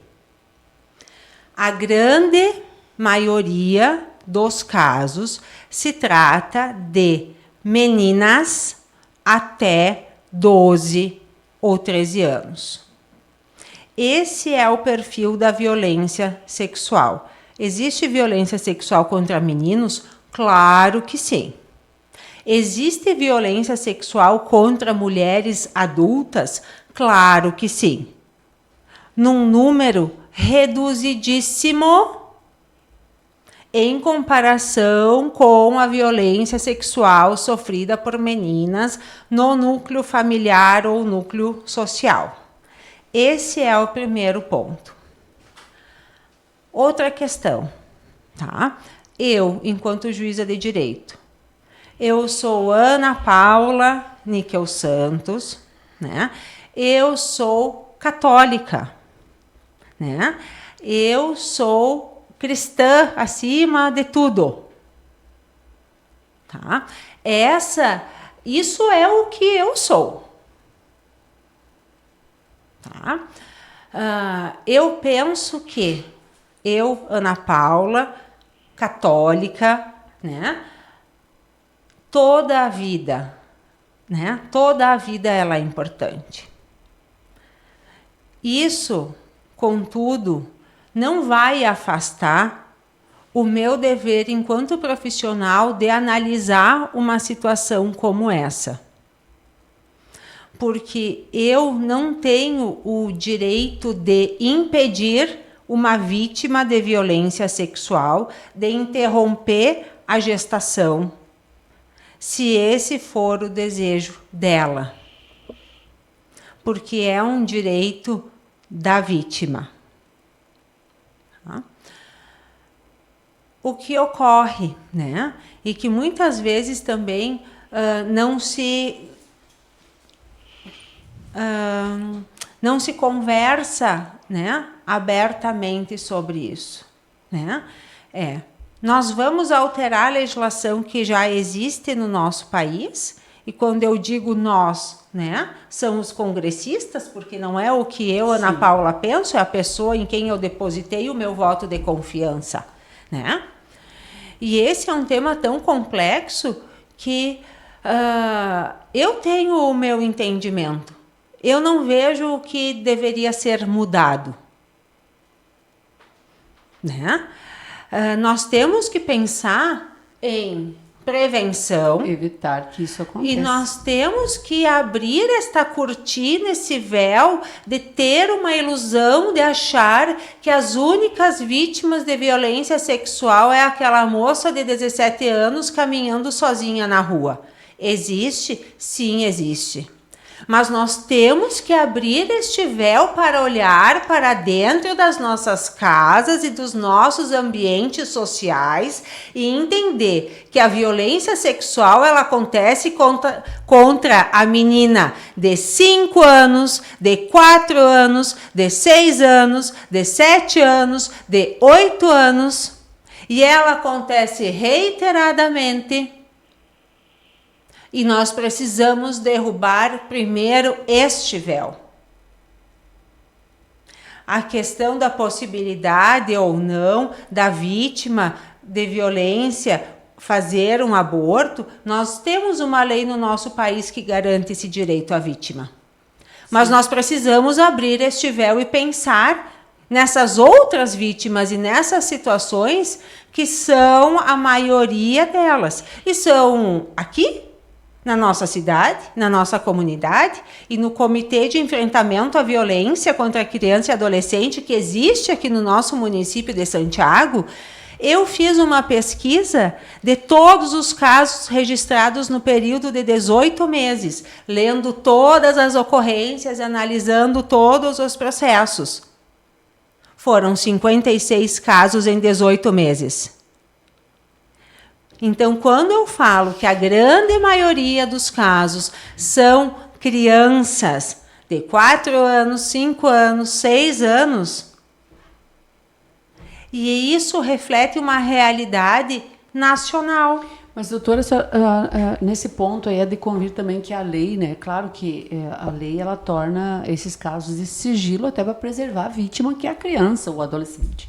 a grande maioria dos casos se trata de meninas até 12 ou 13 anos. Esse é o perfil da violência sexual. Existe violência sexual contra meninos? Claro que sim. Existe violência sexual contra mulheres adultas? Claro que sim. Num número reduzidíssimo em comparação com a violência sexual sofrida por meninas no núcleo familiar ou núcleo social. Esse é o primeiro ponto. Outra questão, tá? Eu, enquanto juíza de direito, eu sou Ana Paula Níquel Santos, né? Eu sou católica, né? Eu sou cristã acima de tudo, tá? Isso é o que eu sou, tá? Eu penso que eu, Ana Paula, católica, né? Toda a vida, né? Toda a vida ela é importante. Isso, contudo, não vai afastar o meu dever enquanto profissional de analisar uma situação como essa. Porque eu não tenho o direito de impedir uma vítima de violência sexual de interromper a gestação, se esse for o desejo dela, porque é um direito da vítima. Tá? O que ocorre, né? E que muitas vezes também não se conversa, né, abertamente sobre isso, né? Nós vamos alterar a legislação que já existe no nosso país, e quando eu digo nós, né, são os congressistas, porque não é o que eu, Ana Paula, penso, é a pessoa em quem eu depositei o meu voto de confiança, né? E esse é um tema tão complexo que eu tenho o meu entendimento. Eu não vejo o que deveria ser mudado, né? Nós temos que pensar em prevenção. Evitar que isso aconteça. E nós temos que abrir esta cortina, esse véu, de ter uma ilusão de achar que as únicas vítimas de violência sexual é aquela moça de 17 anos caminhando sozinha na rua. Existe? Sim, existe. Mas nós temos que abrir este véu para olhar para dentro das nossas casas e dos nossos ambientes sociais e entender que a violência sexual ela acontece contra a menina de 5 anos, de 4 anos, de 6 anos, de 7 anos, de 8 anos, e ela acontece reiteradamente. E nós precisamos derrubar primeiro este véu. A questão da possibilidade ou não da vítima de violência fazer um aborto, nós temos uma lei no nosso país que garante esse direito à vítima. Mas nós precisamos abrir este véu e pensar nessas outras vítimas e nessas situações que são a maioria delas. E são aqui, na nossa cidade, na nossa comunidade e no Comitê de Enfrentamento à Violência contra a Criança e Adolescente que existe aqui no nosso município de Santiago. Eu fiz uma pesquisa de todos os casos registrados no período de 18 meses, lendo todas as ocorrências, analisando todos os processos. Foram 56 casos em 18 meses. Então, quando eu falo que a grande maioria dos casos são crianças de 4 anos, 5 anos, 6 anos, e isso reflete uma realidade nacional. Mas, doutora, nesse ponto aí é de convir também que a lei, né? Claro que a lei ela torna esses casos de sigilo até para preservar a vítima, que é a criança ou o adolescente.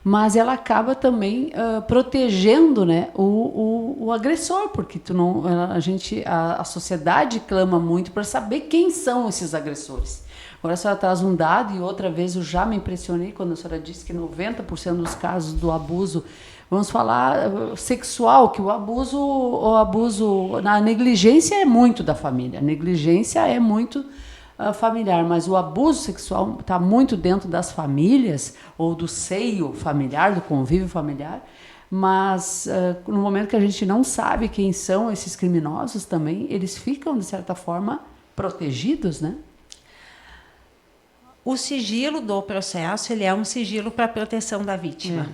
Mas ela acaba também protegendo, né, o agressor, porque a sociedade clama muito para saber quem são esses agressores. Agora a senhora traz um dado, e outra vez eu já me impressionei quando a senhora disse que 90% dos casos do abuso, vamos falar sexual, que o abuso, a negligência é muito da família, a negligência é muito familiar, mas o abuso sexual está muito dentro das famílias, ou do seio familiar, do convívio familiar, mas no momento que a gente não sabe quem são esses criminosos também, eles ficam, de certa forma, protegidos, né? O sigilo do processo, ele é um sigilo para a proteção da vítima.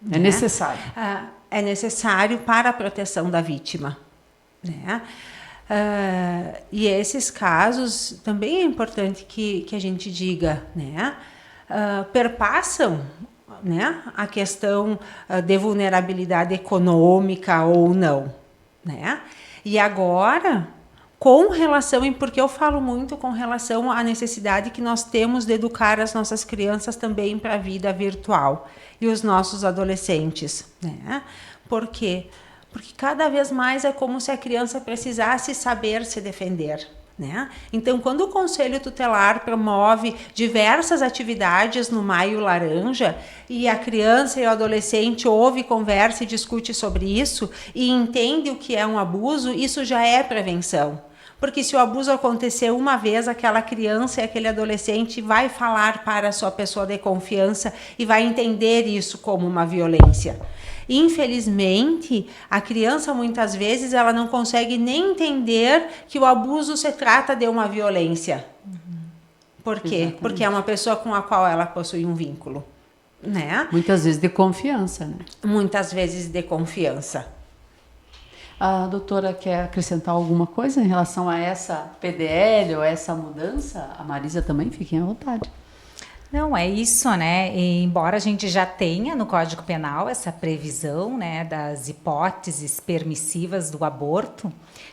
É necessário. É necessário para a proteção da vítima. Né? E esses casos, também é importante que a gente diga, né? Perpassam, né, a questão de vulnerabilidade econômica ou não. Né? E agora, com relação, porque eu falo muito com relação à necessidade que nós temos de educar as nossas crianças também para a vida virtual e os nossos adolescentes. Né? Por quê? Porque cada vez mais é como se a criança precisasse saber se defender. Né? Então, quando o Conselho Tutelar promove diversas atividades no Maio Laranja e a criança e o adolescente ouve, conversa e discute sobre isso e entende o que é um abuso, isso já é prevenção. Porque se o abuso acontecer uma vez, aquela criança e aquele adolescente vai falar para a sua pessoa de confiança e vai entender isso como uma violência. Infelizmente, a criança muitas vezes ela não consegue nem entender que o abuso se trata de uma violência. Por quê? Exatamente. Porque é uma pessoa com a qual ela possui um vínculo. Né? Muitas vezes de confiança. Né? Muitas vezes de confiança. A doutora quer acrescentar alguma coisa em relação a essa PDL ou a essa mudança? A Marisa também, fiquem à vontade. Não, é isso, né? E, embora a gente já tenha no Código Penal essa previsão, né, das hipóteses permissivas do aborto,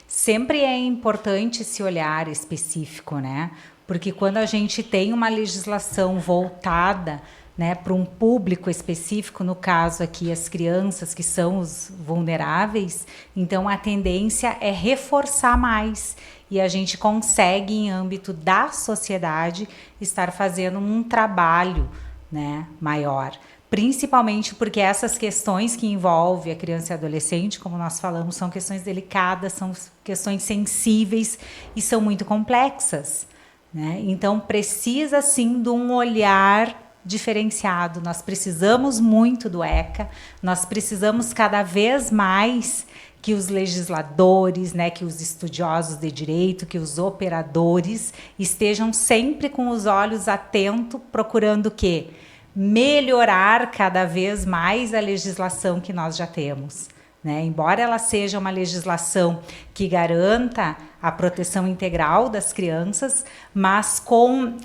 sempre é importante esse olhar específico, né? Porque quando a gente tem uma legislação voltada, né, para um público específico, no caso aqui as crianças que são os vulneráveis, então a tendência é reforçar mais e a gente consegue, em âmbito da sociedade, estar fazendo um trabalho, né, maior. Principalmente porque essas questões que envolvem a criança e adolescente, como nós falamos, são questões delicadas, são questões sensíveis e são muito complexas. Né? Então, precisa, sim, de um olhar diferenciado. Nós precisamos muito do ECA, nós precisamos cada vez mais que os legisladores, né, que os estudiosos de direito, que os operadores estejam sempre com os olhos atentos, procurando o quê? Melhorar cada vez mais a legislação que nós já temos. Né? Embora ela seja uma legislação que garanta a proteção integral das crianças, mas com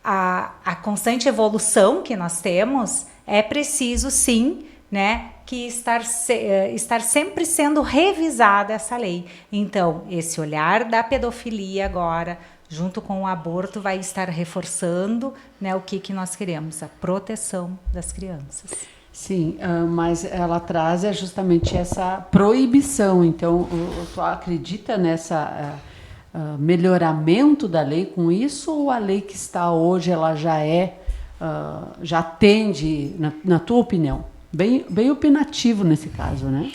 a constante evolução que nós temos, é preciso, sim, né, que estar sempre sendo revisada essa lei. Então, esse olhar da pedofilia agora, junto com o aborto, vai estar reforçando, né, o que nós queremos, a proteção das crianças. Sim, mas ela traz justamente essa proibição. Então, tu acredita nessa melhoramento da lei com isso, ou a lei que está hoje ela já é já atende, na tua opinião? Bem opinativo nesse caso, né?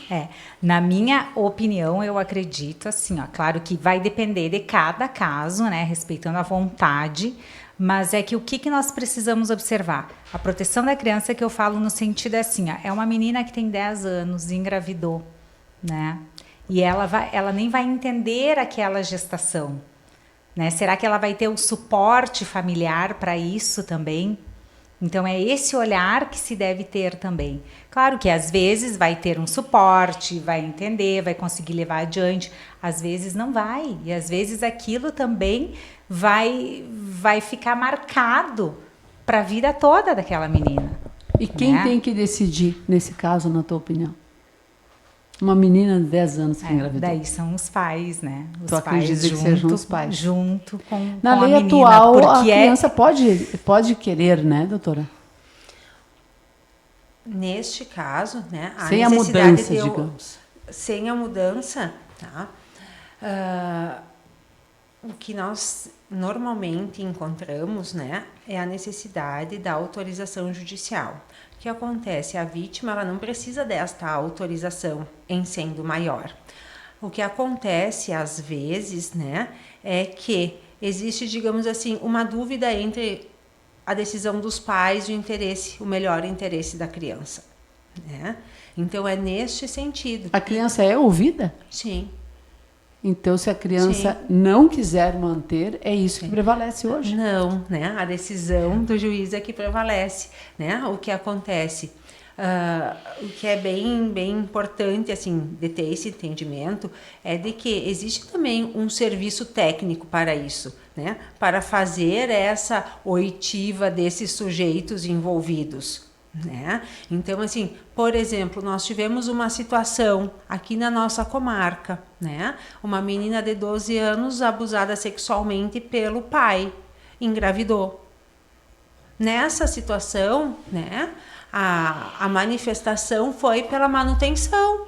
Na minha opinião, eu acredito assim, claro que vai depender de cada caso, né, respeitando a vontade, mas é que o que nós precisamos observar? A proteção da criança que eu falo no sentido assim, é uma menina que tem 10 anos e engravidou, né? E ela nem vai entender aquela gestação, né? Será que ela vai ter o suporte familiar para isso também? Então, é esse olhar que se deve ter também. Claro que, às vezes, vai ter um suporte, vai entender, vai conseguir levar adiante. Às vezes, não vai. E, às vezes, aquilo também vai ficar marcado para a vida toda daquela menina. E quem tem que decidir, nesse caso, na tua opinião? Uma menina de 10 anos que engravidou. Daí são os pais, né? Tu acredita que sejam os pais? Junto com Na lei a menina, atual, a criança pode querer, né, doutora? Neste caso, né, a sem a necessidade mudança, digamos. Sem a mudança, tá? O que nós normalmente encontramos, né, é a necessidade da autorização judicial. O que acontece? A vítima ela não precisa desta autorização em sendo maior. O que acontece às vezes, né, é que existe, digamos assim, uma dúvida entre a decisão dos pais e o melhor interesse da criança, né? Então é neste sentido. A criança é ouvida? Sim. Então, se a criança não quiser manter, é isso que prevalece hoje? Não, né? A decisão do juiz é que prevalece, né? O que acontece, o que é bem importante, assim, de ter esse entendimento, é de que existe também um serviço técnico para isso, né? Para fazer essa oitiva desses sujeitos envolvidos, né? Então, assim, por exemplo, nós tivemos uma situação aqui na nossa comarca, né? Uma menina de 12 anos abusada sexualmente pelo pai, engravidou. Nessa situação, né, a manifestação foi pela manutenção,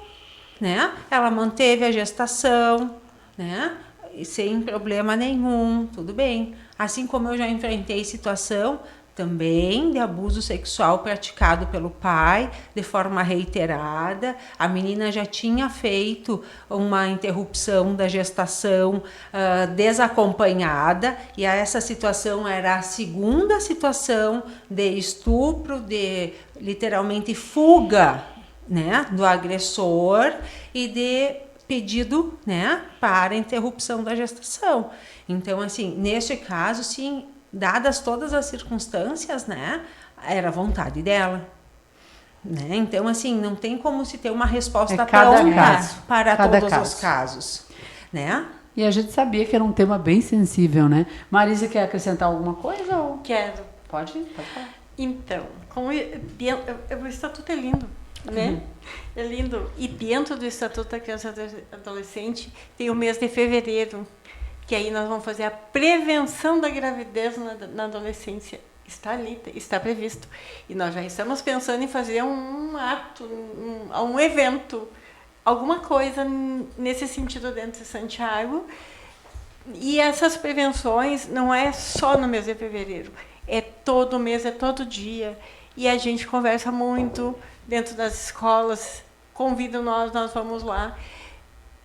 né? Ela manteve a gestação, né? Sem problema nenhum, tudo bem. Assim como eu já enfrentei situação também de abuso sexual praticado pelo pai de forma reiterada. A menina já tinha feito uma interrupção da gestação desacompanhada, e essa situação era a segunda situação de estupro, de literalmente fuga, né, do agressor e de pedido, né, para interrupção da gestação. Então, assim, neste caso, sim, dadas todas as circunstâncias, né, era a vontade dela, né? Então, assim, não tem como se ter uma resposta pronta para todos os casos, né? E a gente sabia que era um tema bem sensível, né? Marisa, quer acrescentar alguma coisa? Ou... Quero. Pode falar. Então, o Estatuto é lindo, né? É lindo. E dentro do Estatuto da Criança e Adolescente tem o mês de fevereiro, que aí nós vamos fazer a prevenção da gravidez na adolescência. Está ali, está previsto. E nós já estamos pensando em fazer um ato, um evento, alguma coisa nesse sentido dentro de Santiago. E essas prevenções não é só no mês de fevereiro, é todo mês, é todo dia. E a gente conversa muito dentro das escolas, convidam nós vamos lá.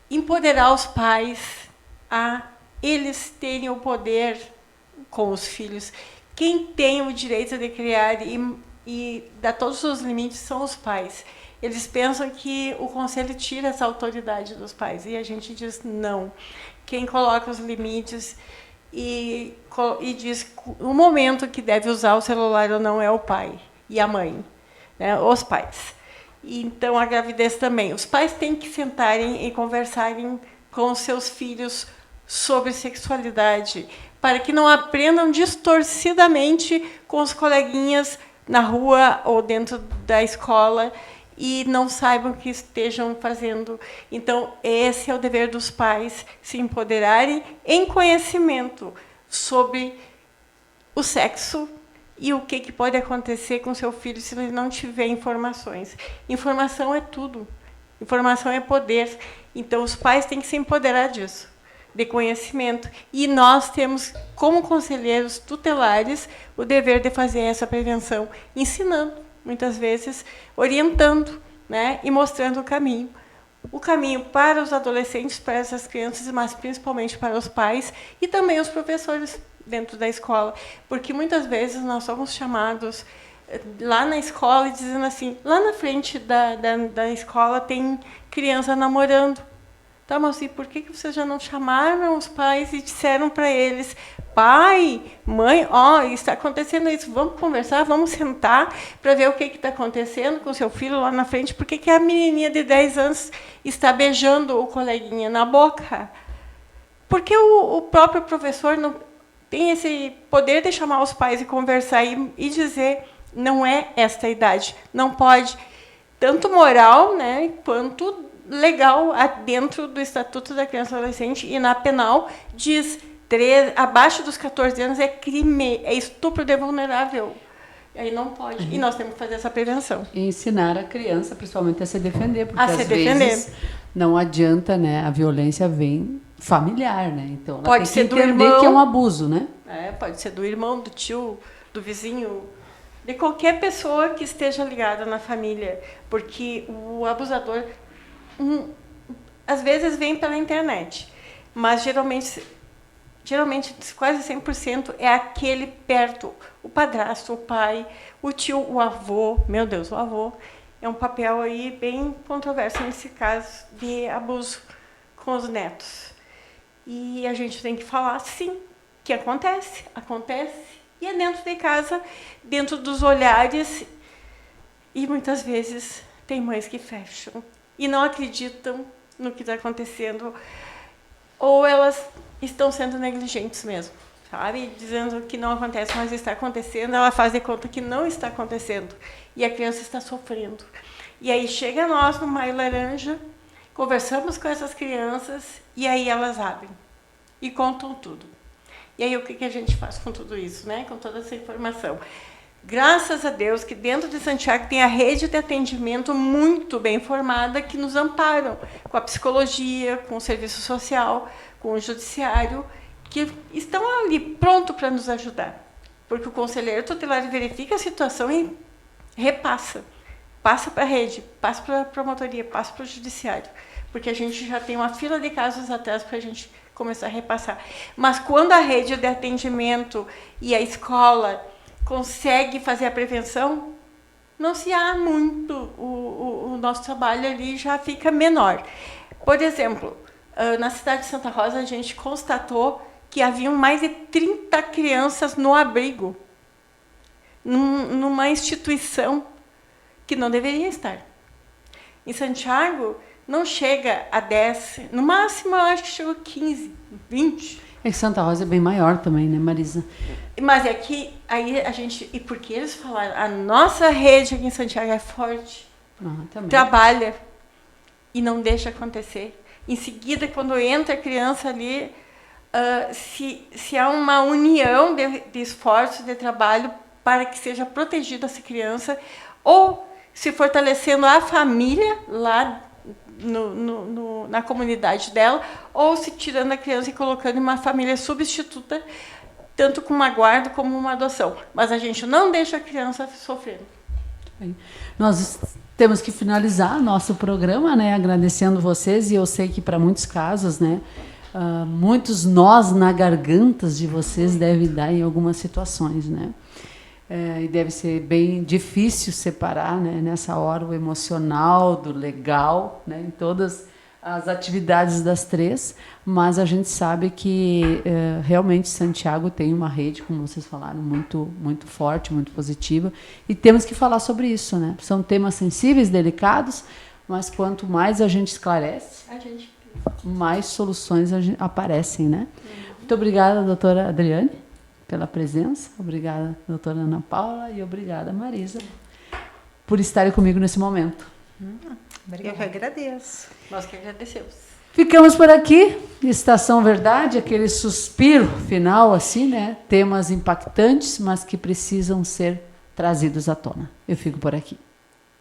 Empoderar os pais a eles terem o poder com os filhos. Quem tem o direito de criar e dar todos os limites são os pais. Eles pensam que o conselho tira essa autoridade dos pais, e a gente diz não. Quem coloca os limites e diz o momento que deve usar o celular ou não é o pai e a mãe, né? Os pais. Então, a gravidez também. Os pais têm que sentarem e conversarem com os seus filhos sobre sexualidade, para que não aprendam distorcidamente com os coleguinhas na rua ou dentro da escola e não saibam o que estejam fazendo. Então, esse é o dever dos pais, se empoderarem em conhecimento sobre o sexo e o que pode acontecer com seu filho se ele não tiver informações. Informação é tudo. Informação é poder. Então, os pais têm que se empoderar disso. de conhecimento. E nós temos, como conselheiros tutelares, o dever de fazer essa prevenção, ensinando, muitas vezes, orientando, né, e mostrando o caminho. O caminho para os adolescentes, para essas crianças, mas principalmente para os pais e também os professores dentro da escola. Porque muitas vezes nós somos chamados lá na escola e dizendo assim, lá na frente da escola tem criança namorando. Tá, mas e por que vocês já não chamaram os pais e disseram para eles, pai, mãe, está acontecendo isso, vamos conversar, vamos sentar para ver o que está acontecendo com seu filho lá na frente, por que a menininha de 10 anos está beijando o coleguinha na boca? Porque o próprio professor não tem esse poder de chamar os pais e conversar e dizer, não é esta idade, não pode, tanto moral, né, quanto legal, dentro do Estatuto da Criança e Adolescente e na penal, diz abaixo dos 14 anos é crime, é estupro de vulnerável. Aí não pode. E nós temos que fazer essa prevenção. E ensinar a criança, principalmente, a se defender, porque às vezes não adianta, né? A violência vem familiar, né? Então ela pode tem que ser entender do irmão, que é um abuso, né? Pode ser do irmão, do tio, do vizinho, de qualquer pessoa que esteja ligada na família, porque o abusador às vezes vem pela internet, mas geralmente quase 100% é aquele perto, o padrasto, o pai, o tio, o avô. Meu Deus, o avô é um papel aí bem controverso nesse caso de abuso com os netos. E a gente tem que falar, sim, que acontece, e é dentro de casa, dentro dos olhares, e muitas vezes tem mães que fecham e não acreditam no que está acontecendo, ou elas estão sendo negligentes mesmo, sabe? Dizendo que não acontece, mas está acontecendo, ela faz de conta que não está acontecendo, e a criança está sofrendo. E aí chega nós no Maio Laranja, conversamos com essas crianças, e aí elas abrem e contam tudo. E aí o que a gente faz com tudo isso, né? Com toda essa informação? Graças a Deus que dentro de Santiago tem a rede de atendimento muito bem formada que nos amparam com a psicologia, com o serviço social, com o judiciário, que estão ali pronto para nos ajudar. Porque o conselheiro tutelar verifica a situação e repassa. Passa para a rede, passa para a promotoria, passa para o judiciário. Porque a gente já tem uma fila de casos atrás para a gente começar a repassar. Mas quando a rede de atendimento e a escola consegue fazer a prevenção, não se há muito, o nosso trabalho ali já fica menor. Por exemplo, na cidade de Santa Rosa, a gente constatou que haviam mais de 30 crianças no abrigo, numa instituição que não deveria estar. Em Santiago, não chega a 10, no máximo eu acho que chegou a 15, 20. É que Santa Rosa é bem maior também, né, Marisa? Mas é que aí a gente, e porque eles falaram, a nossa rede aqui em Santiago é forte, trabalha e não deixa acontecer. Em seguida, quando entra a criança ali, se há uma união de esforços, de trabalho para que seja protegida essa criança, ou se fortalecendo a família lá na comunidade dela, ou se tirando a criança e colocando em uma família substituta, tanto com uma guarda como uma adoção. Mas a gente não deixa a criança sofrendo. Nós temos que finalizar nosso programa, né, agradecendo vocês, e eu sei que para muitos casos, né, muitos nós na garganta de vocês devem dar em algumas situações, né? E deve ser bem difícil separar, né, nessa hora o emocional do legal, né, em todas as atividades das três, mas a gente sabe que realmente Santiago tem uma rede, como vocês falaram, muito, muito forte, muito positiva, e temos que falar sobre isso, né? São temas sensíveis, delicados, mas quanto mais a gente esclarece, mais soluções aparecem, né? Muito obrigada, doutora Adriane, pela presença. Obrigada, doutora Ana Paula, e obrigada, Marisa, por estarem comigo nesse momento. Eu que agradeço. Nós que agradecemos. Ficamos por aqui, Estação Verdade, aquele suspiro final, assim, né? Temas impactantes, mas que precisam ser trazidos à tona. Eu fico por aqui.